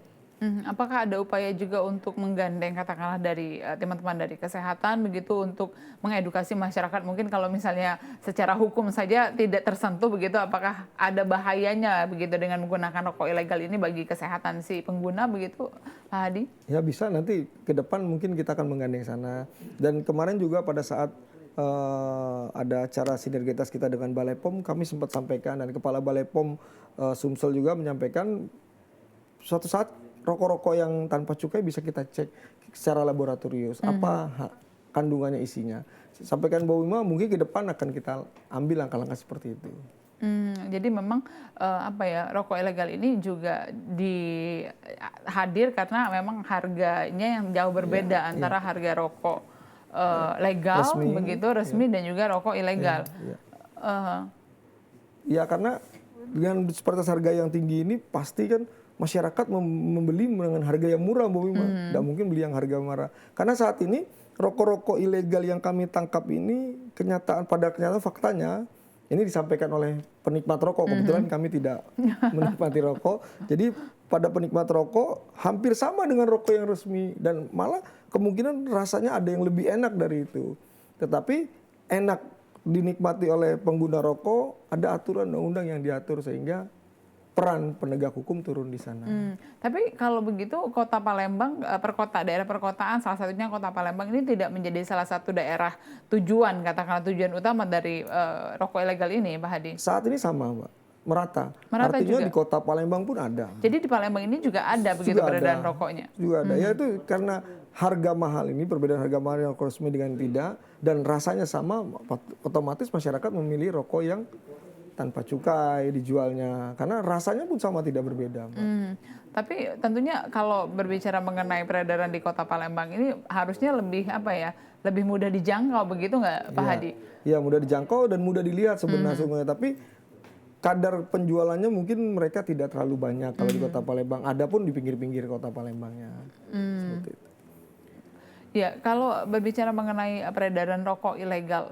Apakah ada upaya juga untuk menggandeng katakanlah dari teman-teman dari kesehatan begitu untuk mengedukasi masyarakat, mungkin kalau misalnya secara hukum saja tidak tersentuh begitu, apakah ada bahayanya begitu dengan menggunakan rokok ilegal ini bagi kesehatan si pengguna begitu, Pak Hadi? Ya bisa, nanti ke depan mungkin kita akan menggandeng sana. Dan kemarin juga pada saat ada acara sinergitas kita dengan Balai POM, kami sempat sampaikan dan Kepala Balai POM Sumsel juga menyampaikan suatu saat rokok-rokok yang tanpa cukai bisa kita cek secara laboratorius apa kandungannya isinya. Sampaikan Mbak Wima, mungkin ke depan akan kita ambil langkah-langkah seperti itu. Jadi memang rokok ilegal ini juga hadir karena memang harganya yang jauh berbeda antara harga rokok legal resmi dan juga rokok ilegal. Ya karena dengan disparitas harga yang tinggi ini pasti kan masyarakat membeli dengan harga yang murah, Mbak Wima. Tidak mungkin beli yang harga murah. Karena saat ini rokok-rokok ilegal yang kami tangkap ini pada kenyataan faktanya ini disampaikan oleh penikmat rokok. Kebetulan kami tidak menikmati rokok. Jadi pada penikmat rokok hampir sama dengan rokok yang resmi dan malah kemungkinan rasanya ada yang lebih enak dari itu. Tetapi enak dinikmati oleh pengguna rokok, ada aturan undang-undang yang diatur sehingga peran penegak hukum turun di sana. Tapi kalau begitu Kota Palembang, daerah perkotaan, salah satunya Kota Palembang ini tidak menjadi salah satu daerah tujuan, katakanlah tujuan utama dari rokok ilegal ini, Pak Hadi? Saat ini sama, Mbak. Merata Artinya juga di Kota Palembang pun ada. Jadi di Palembang ini juga ada begitu peredaran rokoknya? Juga ada. Ya itu karena harga mahal ini, perbedaan harga mahal yang resmi dengan tidak, dan rasanya sama, otomatis masyarakat memilih rokok yang tanpa cukai dijualnya karena rasanya pun sama, tidak berbeda. Tapi tentunya kalau berbicara mengenai peredaran di Kota Palembang ini harusnya lebih lebih mudah dijangkau begitu nggak, Pak Hadi? Ya mudah dijangkau dan mudah dilihat sebenarnya. Tapi kadar penjualannya mungkin mereka tidak terlalu banyak kalau di Kota Palembang. Ada pun di pinggir-pinggir Kota Palembangnya. Seperti itu. Ya, kalau berbicara mengenai peredaran rokok ilegal,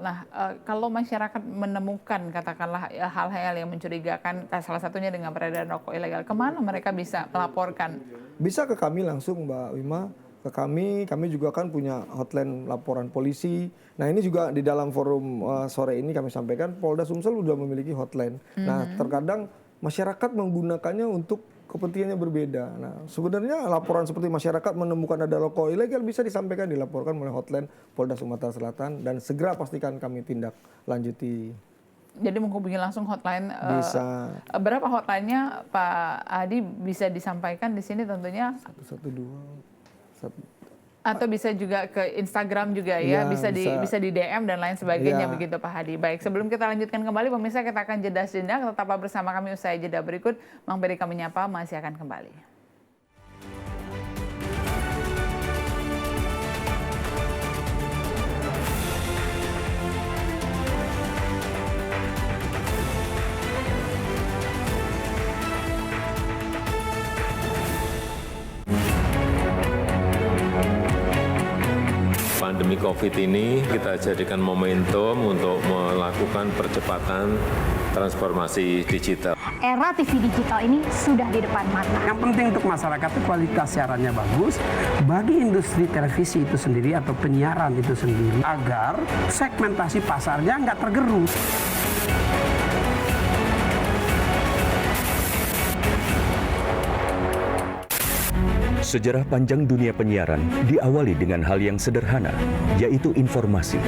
kalau masyarakat menemukan katakanlah hal-hal yang mencurigakan, salah satunya dengan peredaran rokok ilegal, kemana mereka bisa melaporkan? Bisa ke kami langsung, Mbak Wima, ke kami juga kan punya hotline laporan polisi. Nah ini juga di dalam forum sore ini kami sampaikan, Polda Sumsel sudah memiliki hotline. Nah terkadang masyarakat menggunakannya untuk kepentingannya berbeda. Nah, sebenarnya laporan seperti masyarakat menemukan ada rokok ilegal bisa disampaikan, dilaporkan oleh hotline Polda Sumatera Selatan dan segera pastikan kami tindak lanjuti. Jadi menghubungi langsung hotline. Bisa. Berapa hotline-nya, Pak Hadi, bisa disampaikan di sini tentunya? 112. Atau bisa juga ke Instagram juga ya, bisa di DM dan lain sebagainya begitu Pak Hadi. Baik, sebelum kita lanjutkan kembali pemirsa, kita akan jeda sejenak, tetaplah bersama kami usai jeda berikut. Mang Berika Menyapa masih akan kembali. Pandemi COVID ini kita jadikan momentum untuk melakukan percepatan transformasi digital. Era TV digital ini sudah di depan mata. Yang penting untuk masyarakat itu kualitas siarannya bagus, bagi industri televisi itu sendiri atau penyiaran itu sendiri, agar segmentasi pasarnya nggak tergerus. Sejarah panjang dunia penyiaran diawali dengan hal yang sederhana, yaitu informasi.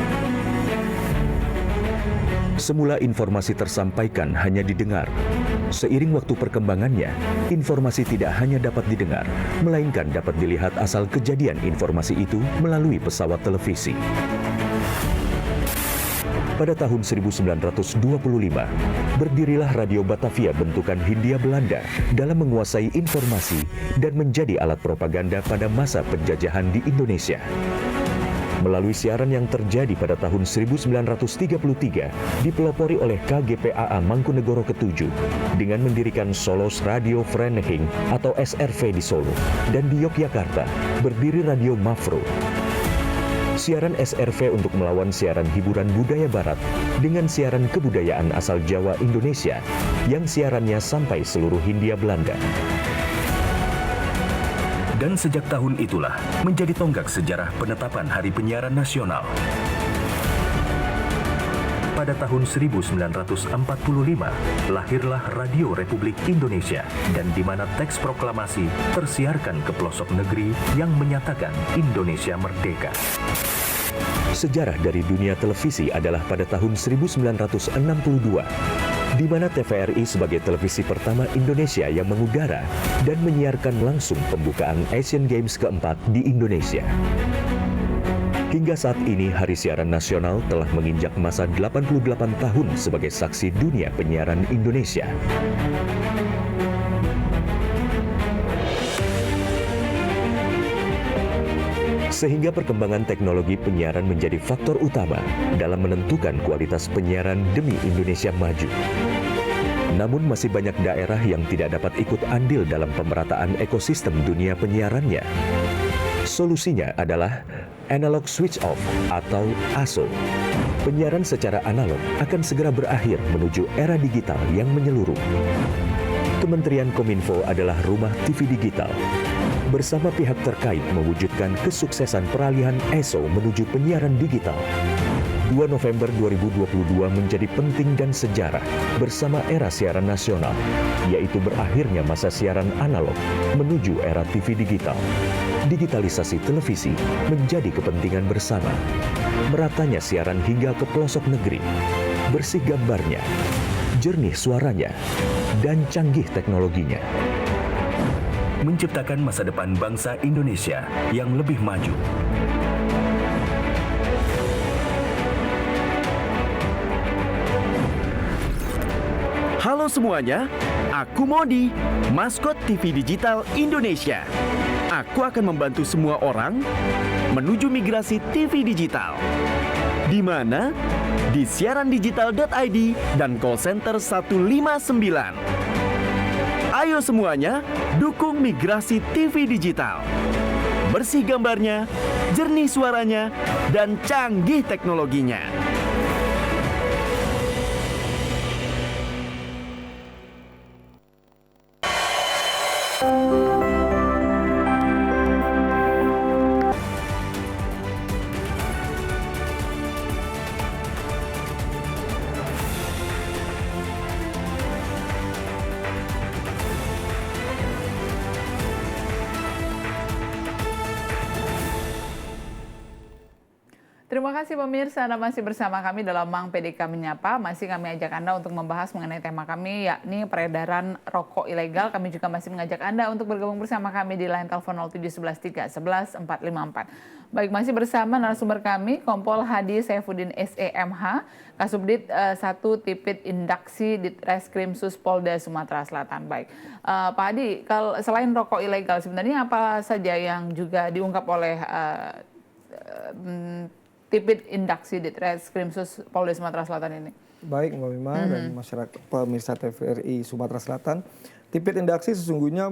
Semula informasi tersampaikan hanya didengar. Seiring waktu perkembangannya, informasi tidak hanya dapat didengar, melainkan dapat dilihat asal kejadian informasi itu melalui pesawat televisi. Pada tahun 1925, berdirilah Radio Batavia bentukan Hindia Belanda dalam menguasai informasi dan menjadi alat propaganda pada masa penjajahan di Indonesia. Melalui siaran yang terjadi pada tahun 1933, dipelopori oleh KGPAA Mangkunegoro ke-7 dengan mendirikan Solos Radio Vereniging atau SRV di Solo, dan di Yogyakarta berdiri Radio Mafro. Siaran SRV untuk melawan siaran hiburan budaya barat dengan siaran kebudayaan asal Jawa Indonesia yang siarannya sampai seluruh Hindia Belanda. Dan sejak tahun itulah menjadi tonggak sejarah penetapan Hari Penyiaran Nasional. Pada tahun 1945, lahirlah Radio Republik Indonesia, dan di mana teks proklamasi tersiarkan ke pelosok negeri yang menyatakan Indonesia merdeka. Sejarah dari dunia televisi adalah pada tahun 1962, di mana TVRI sebagai televisi pertama Indonesia yang mengudara dan menyiarkan langsung pembukaan Asian Games keempat di Indonesia. Hingga saat ini, Hari Siaran Nasional telah menginjak masa 88 tahun sebagai saksi dunia penyiaran Indonesia. Sehingga perkembangan teknologi penyiaran menjadi faktor utama dalam menentukan kualitas penyiaran demi Indonesia maju. Namun masih banyak daerah yang tidak dapat ikut andil dalam pemerataan ekosistem dunia penyiarannya. Solusinya adalah analog switch off atau ASO. Penyiaran secara analog akan segera berakhir menuju era digital yang menyeluruh. Kementerian Kominfo adalah rumah TV digital. Bersama pihak terkait mewujudkan kesuksesan peralihan ESO menuju penyiaran digital. 2 November 2022 menjadi penting dan sejarah bersama era siaran nasional, yaitu berakhirnya masa siaran analog menuju era TV digital. Digitalisasi televisi menjadi kepentingan bersama. Meratanya siaran hingga ke pelosok negeri. Bersih gambarnya, jernih suaranya, dan canggih teknologinya. Menciptakan masa depan bangsa Indonesia yang lebih maju. Halo semuanya, aku Modi, maskot TV Digital Indonesia. Aku akan membantu semua orang menuju migrasi TV digital. Di mana? Di siarandigital.id dan call center 159. Ayo semuanya, dukung migrasi TV digital. Bersih gambarnya, jernih suaranya, dan canggih teknologinya. Terima kasih pemirsa, Anda masih bersama kami dalam Mang PDK Menyapa. Masih kami ajak Anda untuk membahas mengenai tema kami, yakni peredaran rokok ilegal. Kami juga masih mengajak Anda untuk bergabung bersama kami di line telepon 07113 11 454. Baik, masih bersama narasumber kami, Kompol Hadi Saifuddin SEMH, Kasubdit 1 Tipit Indaksi Ditreskrimsus Polda Sumatera Selatan. Baik, Pak Hadi, kalau selain rokok ilegal, sebenarnya apa saja yang juga diungkap oleh Tipit Indaksi Ditreskrimsus Polda Sumatera Selatan ini? Baik Mbak Wima dan masyarakat pemirsa TVRI Sumatera Selatan, Tipit Indaksi sesungguhnya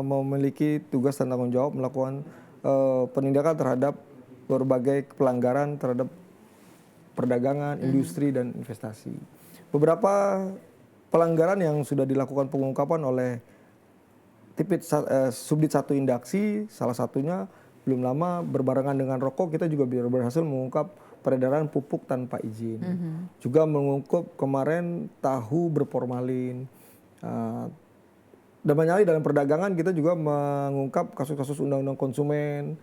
memiliki tugas dan tanggung jawab melakukan penindakan terhadap berbagai pelanggaran terhadap perdagangan, industri, dan investasi. Beberapa pelanggaran yang sudah dilakukan pengungkapan oleh Tipit Subdit 1 Indaksi, salah satunya belum lama berbarengan dengan rokok kita juga berhasil mengungkap peredaran pupuk tanpa izin. Juga mengungkap kemarin tahu berformalin. Dan banyak dalam perdagangan kita juga mengungkap kasus-kasus undang-undang konsumen.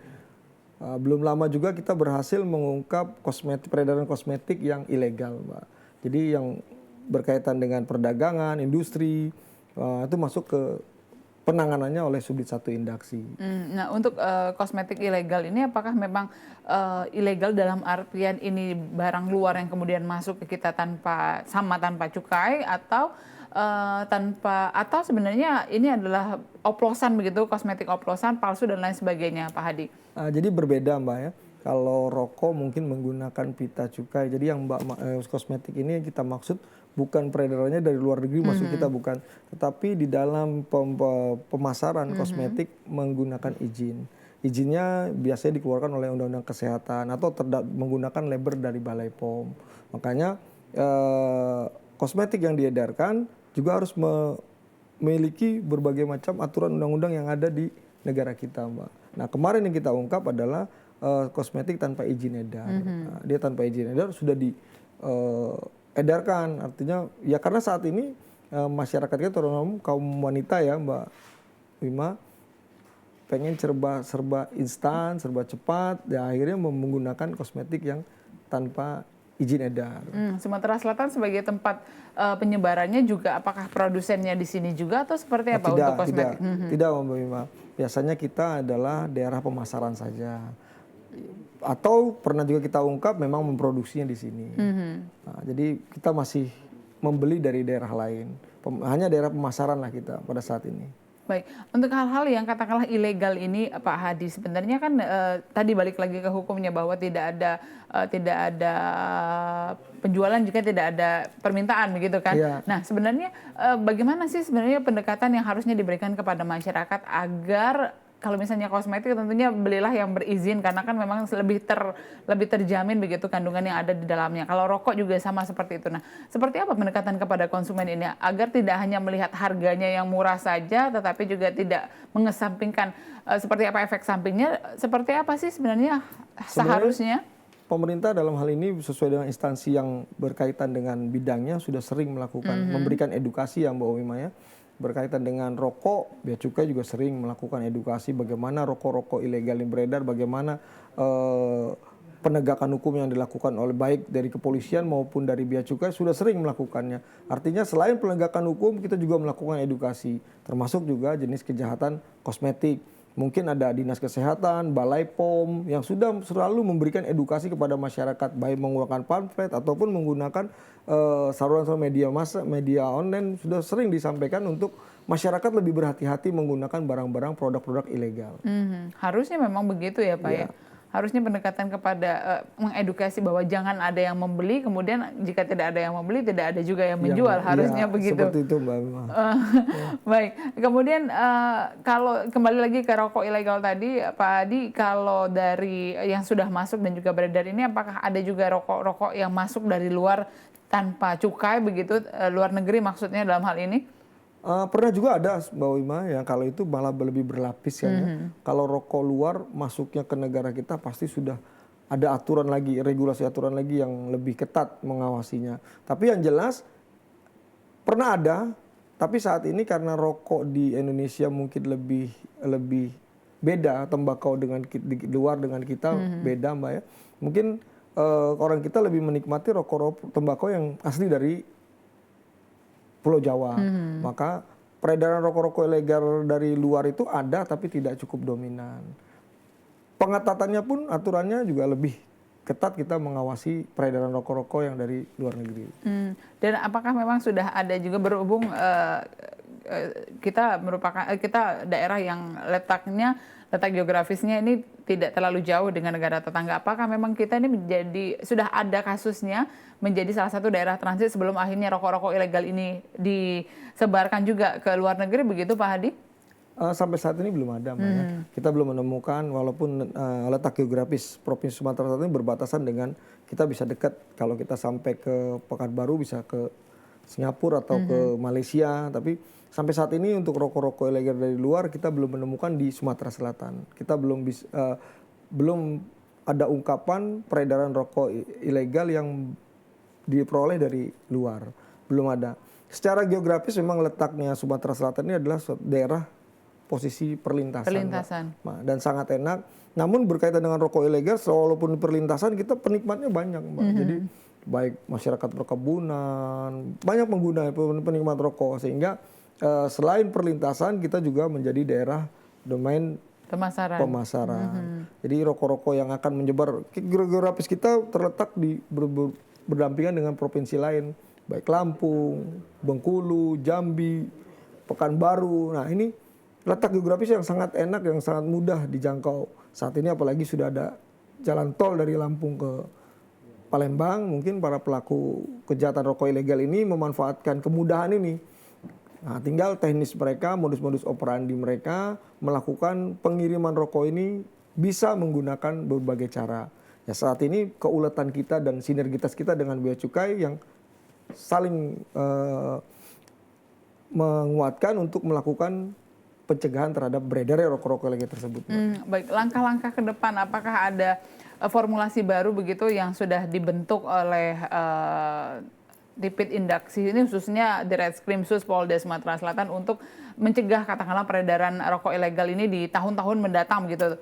Belum lama juga kita berhasil mengungkap peredaran kosmetik yang ilegal, Mbak. Jadi yang berkaitan dengan perdagangan, industri, itu masuk ke penanganannya oleh Subdit 1 Indaksi. Nah, untuk kosmetik ilegal ini apakah memang ilegal dalam artian ini barang luar yang kemudian masuk ke kita tanpa cukai, atau atau sebenarnya ini adalah oplosan begitu, kosmetik oplosan, palsu dan lain sebagainya, Pak Hadi? Jadi berbeda, Mbak ya. Kalau rokok mungkin menggunakan pita cukai. Jadi yang kosmetik ini yang kita maksud bukan peredarannya dari luar negeri masuk kita, bukan. Tetapi di dalam pemasaran kosmetik menggunakan izin. Izinnya biasanya dikeluarkan oleh Undang-Undang Kesehatan atau menggunakan label dari Balai POM. Makanya kosmetik yang diedarkan juga harus memiliki berbagai macam aturan undang-undang yang ada di negara kita, Mbak. Nah, kemarin yang kita ungkap adalah kosmetik tanpa izin edar. Nah, dia tanpa izin edar sudah diedarkan, artinya ya karena saat ini masyarakat kita terutama kaum wanita ya, Mbak Wima, pengen serba instan, serba cepat, ya akhirnya menggunakan kosmetik yang tanpa izin edar. Sumatera Selatan sebagai tempat penyebarannya juga, apakah produsennya di sini juga atau seperti apa untuk kosmetik? Tidak, Mbak Bima. Biasanya kita adalah daerah pemasaran saja. Atau pernah juga kita ungkap memang memproduksinya di sini. Nah, jadi kita masih membeli dari daerah lain. Hanya daerah pemasaran lah kita pada saat ini. Baik, untuk hal-hal yang katakanlah ilegal ini, Pak Hadi, sebenarnya kan tadi balik lagi ke hukumnya bahwa tidak ada penjualan jika tidak ada permintaan, begitu kan? Iya. Nah, sebenarnya bagaimana sih sebenarnya pendekatan yang harusnya diberikan kepada masyarakat agar kalau misalnya kosmetik tentunya belilah yang berizin karena kan memang lebih terjamin begitu kandungan yang ada di dalamnya. Kalau rokok juga sama seperti itu. Nah, seperti apa pendekatan kepada konsumen ini agar tidak hanya melihat harganya yang murah saja tetapi juga tidak mengesampingkan seperti apa efek sampingnya, seperti apa sih sebenarnya seharusnya? Pemerintah dalam hal ini sesuai dengan instansi yang berkaitan dengan bidangnya sudah sering melakukan memberikan edukasi ya Mbak Wima ya. Berkaitan dengan rokok, Bea Cukai juga sering melakukan edukasi bagaimana rokok-rokok ilegal yang beredar, bagaimana penegakan hukum yang dilakukan oleh baik dari kepolisian maupun dari Bea Cukai sudah sering melakukannya. Artinya selain penegakan hukum kita juga melakukan edukasi, termasuk juga jenis kejahatan kosmetik. Mungkin ada Dinas Kesehatan, Balai POM yang sudah selalu memberikan edukasi kepada masyarakat baik menggunakan pamflet ataupun menggunakan saluran-saluran media online sudah sering disampaikan untuk masyarakat lebih berhati-hati menggunakan barang-barang produk-produk ilegal. Harusnya memang begitu ya Pak ya. Harusnya pendekatan kepada mengedukasi bahwa jangan ada yang membeli, kemudian jika tidak ada yang membeli, tidak ada juga yang menjual. Harusnya begitu. Seperti itu Mbak Bima. Baik, kemudian kalau kembali lagi ke rokok ilegal tadi, Pak Hadi, kalau dari yang sudah masuk dan juga beredar ini, apakah ada juga rokok-rokok yang masuk dari luar tanpa cukai begitu, luar negeri maksudnya dalam hal ini? Pernah juga ada Mbak Wima ya, kalau itu malah lebih berlapis kan ya. Kalau rokok luar masuknya ke negara kita pasti sudah ada aturan lagi, regulasi aturan lagi yang lebih ketat mengawasinya. Tapi yang jelas pernah ada, tapi saat ini karena rokok di Indonesia mungkin lebih beda, tembakau di luar dengan kita beda Mbak ya. Mungkin orang kita lebih menikmati rokok tembakau yang asli dari Pulau Jawa. Maka peredaran rokok-rokok ilegal dari luar itu ada tapi tidak cukup dominan. Pengetatannya pun aturannya juga lebih ketat, kita mengawasi peredaran rokok-rokok yang dari luar negeri. Dan apakah memang sudah ada juga berhubung kita daerah yang letak geografisnya ini tidak terlalu jauh dengan negara tetangga. Apakah memang kita ini sudah ada kasusnya menjadi salah satu daerah transit sebelum akhirnya rokok-rokok ilegal ini disebarkan juga ke luar negeri, begitu Pak Hadi? Sampai saat ini belum ada, Mbak ya. Kita belum menemukan, walaupun letak geografis Provinsi Sumatera Selatan ini berbatasan dengan, kita bisa dekat kalau kita sampai ke Pekanbaru bisa ke Singapura atau ke Malaysia, tapi sampai saat ini untuk rokok-rokok ilegal dari luar kita belum menemukan di Sumatera Selatan. Kita belum ada ungkapan peredaran rokok ilegal yang diperoleh dari luar. Belum ada. Secara geografis memang letaknya Sumatera Selatan ini adalah daerah posisi perlintasan. Dan sangat enak. Namun berkaitan dengan rokok ilegal, walaupun perlintasan kita penikmatnya banyak, Mbak. Jadi baik masyarakat perkebunan, banyak pengguna penikmat rokok, sehingga selain perlintasan kita juga menjadi daerah domain pemasaran. Jadi rokok-rokok yang akan menyebar, geografis kita terletak di berdampingan dengan provinsi lain, baik Lampung, Bengkulu, Jambi, Pekanbaru. Nah ini letak geografis yang sangat enak, yang sangat mudah dijangkau. Saat ini apalagi sudah ada jalan tol dari Lampung ke Palembang, mungkin para pelaku kejahatan rokok ilegal ini memanfaatkan kemudahan ini. Nah, tinggal teknis mereka, modus-modus operandi mereka melakukan pengiriman rokok ini bisa menggunakan berbagai cara. Ya, saat ini keuletan kita dan sinergitas kita dengan Bea Cukai yang saling menguatkan untuk melakukan pencegahan terhadap beredarnya rokok-rokok ilegal tersebut. Baik, langkah-langkah ke depan, apakah ada formulasi baru begitu yang sudah dibentuk oleh Tipit Indaksi ini khususnya di Reskrimsus Polda Sumatera Selatan untuk mencegah katakanlah peredaran rokok ilegal ini di tahun-tahun mendatang begitu,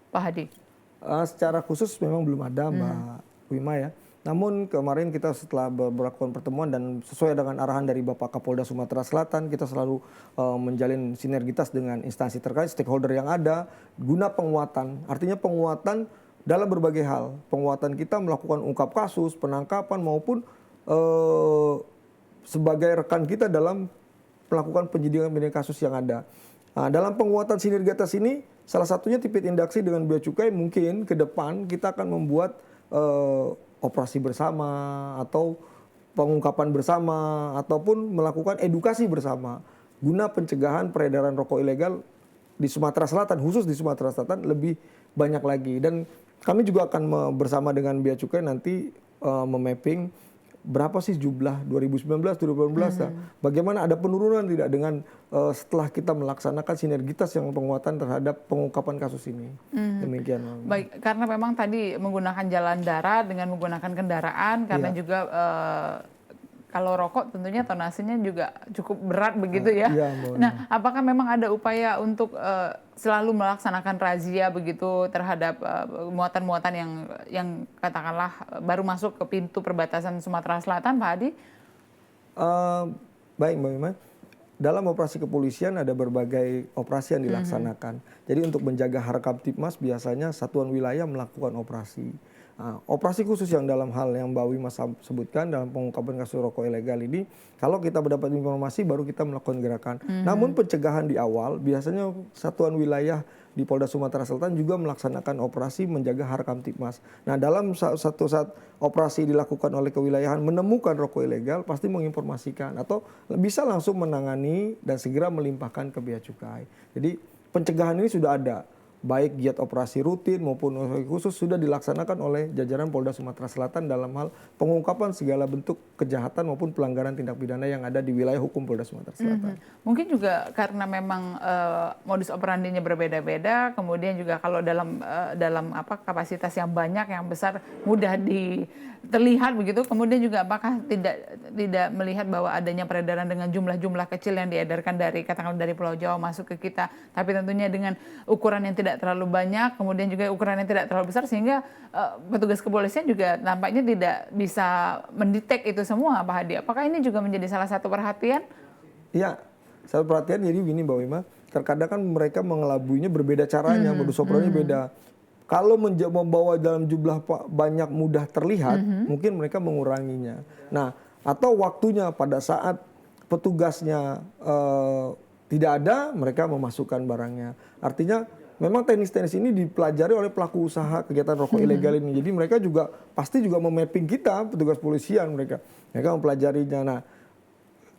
Pak Hadi? Secara khusus memang belum ada, Mbak Wima ya. Namun kemarin kita setelah melakukan pertemuan dan sesuai dengan arahan dari Bapak Kapolda Sumatera Selatan, kita selalu menjalin sinergitas dengan instansi terkait, stakeholder yang ada, guna penguatan. Artinya penguatan dalam berbagai hal. Penguatan kita melakukan ungkap kasus, penangkapan maupun sebagai rekan kita dalam melakukan penyidikan kasus yang ada. Nah, dalam penguatan sinergitas ini, salah satunya Tipit Indaksi dengan Bea Cukai mungkin ke depan kita akan membuat operasi bersama atau pengungkapan bersama ataupun melakukan edukasi bersama guna pencegahan peredaran rokok ilegal di Sumatera Selatan, khusus di Sumatera Selatan lebih banyak lagi. Dan kami juga akan bersama dengan Bea Cukai nanti memapping berapa sih jumlah 2019-2018, bagaimana ada penurunan tidak dengan setelah kita melaksanakan sinergitas yang penguatan terhadap pengungkapan kasus ini. Demikian. Baik, karena memang tadi menggunakan jalan darat dengan menggunakan kendaraan, karena juga kalau rokok tentunya tonasenya juga cukup berat begitu ya. Nah, apakah memang ada upaya untuk selalu melaksanakan razia begitu terhadap muatan-muatan yang katakanlah baru masuk ke pintu perbatasan Sumatera Selatan, Pak Hadi? Baik, Mbak Wima. Dalam operasi kepolisian ada berbagai operasi yang dilaksanakan. Jadi untuk menjaga Harkam Tipmas biasanya satuan wilayah melakukan operasi. Nah, operasi khusus yang dalam hal yang Mbak Wima sebutkan dalam pengungkapan kasus rokok ilegal ini, kalau kita mendapat informasi baru kita melakukan gerakan. Namun pencegahan di awal biasanya satuan wilayah di Polda Sumatera Selatan juga melaksanakan operasi menjaga Harkam Tipmas. Nah, dalam satu saat operasi dilakukan oleh kewilayahan menemukan rokok ilegal pasti menginformasikan atau bisa langsung menangani dan segera melimpahkan ke Bea Cukai. Jadi pencegahan ini sudah ada. Baik giat operasi rutin maupun operasi khusus sudah dilaksanakan oleh jajaran Polda Sumatera Selatan dalam hal pengungkapan segala bentuk kejahatan maupun pelanggaran tindak pidana yang ada di wilayah hukum Polda Sumatera Selatan. Mungkin juga karena memang modus operandinya berbeda-beda, kemudian juga kalau dalam kapasitas yang banyak, yang besar, mudah terlihat begitu, kemudian juga apakah tidak melihat bahwa adanya peredaran dengan jumlah-jumlah kecil yang diedarkan katakanlah dari Pulau Jawa masuk ke kita, tapi tentunya dengan ukuran yang tidak terlalu banyak, kemudian juga ukuran yang tidak terlalu besar, sehingga petugas kepolisian juga nampaknya tidak bisa mendetek itu semua, Pak Hadi. Apakah ini juga menjadi salah satu perhatian? Iya, satu perhatian. Jadi gini, Mbak Wima, terkadang kan mereka mengelabuinya berbeda caranya, modus operandinya beda. Kalau membawa dalam jumlah banyak mudah terlihat, mungkin mereka menguranginya. Nah, atau waktunya pada saat petugasnya tidak ada, mereka memasukkan barangnya. Artinya memang teknis-teknis ini dipelajari oleh pelaku usaha kegiatan rokok ilegal ini. Jadi mereka juga pasti juga memapping kita, petugas polisian mereka mempelajarinya. Nah,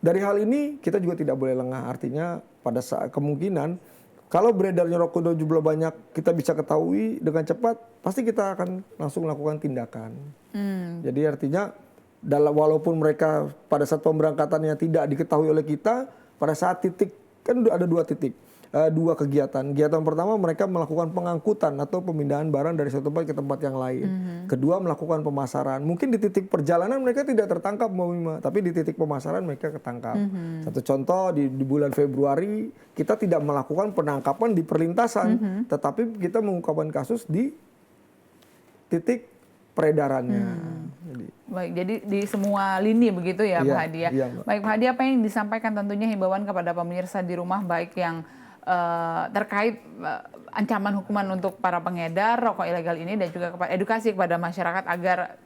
dari hal ini kita juga tidak boleh lengah. Artinya pada saat kemungkinan kalau beredarnya rokok dalam jumlah banyak kita bisa ketahui dengan cepat, pasti kita akan langsung melakukan tindakan. Jadi artinya walaupun mereka pada saat pemberangkatannya tidak diketahui oleh kita, pada saat titik kan ada dua titik. Dua kegiatan. Kegiatan pertama mereka melakukan pengangkutan atau pemindahan barang dari satu tempat ke tempat yang lain. Kedua melakukan pemasaran. Mungkin di titik perjalanan mereka tidak tertangkap, Mbak Wima, tapi di titik pemasaran mereka ketangkap. Satu contoh di bulan Februari kita tidak melakukan penangkapan di perlintasan, tetapi kita mengungkapkan kasus di titik peredarannya. Baik, jadi di semua lini begitu ya, Pak Hadi ya. Baik, Pak Hadi, apa yang disampaikan tentunya himbauan kepada pemirsa di rumah, baik yang terkait ancaman hukuman untuk para pengedar rokok ilegal ini dan juga edukasi kepada masyarakat agar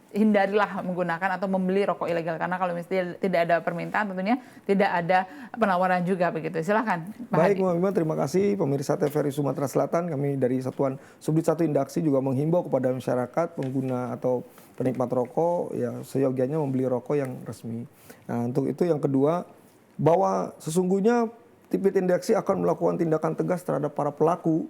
hindarilah menggunakan atau membeli rokok ilegal, karena kalau misalnya tidak ada permintaan tentunya tidak ada penawaran juga begitu. Silakan, Pak Baik, Hadi. Mbak Wima, terima kasih pemirsa TVRI Sumatera Selatan. Kami dari Satuan Subdit 1 Indaksi juga menghimbau kepada masyarakat pengguna atau penikmat rokok ya seyogianya membeli rokok yang resmi. Nah, untuk itu yang kedua, bahwa sesungguhnya Tipit Indaksi akan melakukan tindakan tegas terhadap para pelaku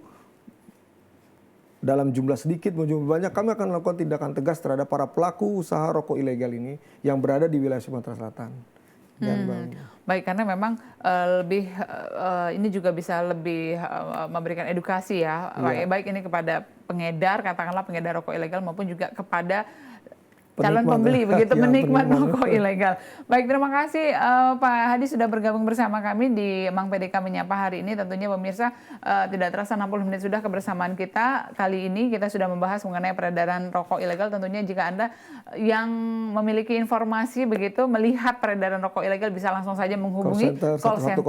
dalam jumlah sedikit maupun jumlah banyak. Kami akan melakukan tindakan tegas terhadap para pelaku usaha rokok ilegal ini yang berada di wilayah Sumatera Selatan. Baik, karena memang ini juga bisa lebih memberikan edukasi ya, baik ini kepada pengedar, katakanlah pengedar rokok ilegal, maupun juga kepada calon pembeli begitu, Ya, penikmat penikmat. rokok ilegal. Baik, terima kasih Pak Hadi sudah bergabung bersama kami di Mang PDK Menyapa hari ini. Tentunya pemirsa tidak terasa 60 menit sudah kebersamaan kita. Kali ini kita sudah membahas mengenai peredaran rokok ilegal. Tentunya jika Anda yang memiliki informasi begitu melihat peredaran rokok ilegal bisa langsung saja menghubungi call center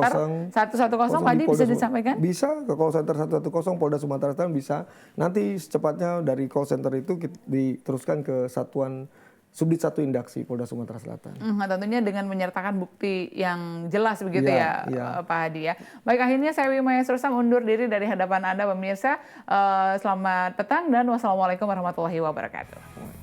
110. Pak Hadi bisa disampaikan? Bisa ke call center 110 Polda Sumatera Selatan bisa. Nanti secepatnya dari call center itu diteruskan ke Satuan Subdit 1 Indaksi Polda Sumatera Selatan. Tentunya dengan menyertakan bukti yang jelas begitu Iya, ya, Pak Hadi ya. Baik, akhirnya saya Wimaya Sursam undur diri dari hadapan Anda pemirsa. Selamat petang dan wassalamualaikum warahmatullahi wabarakatuh.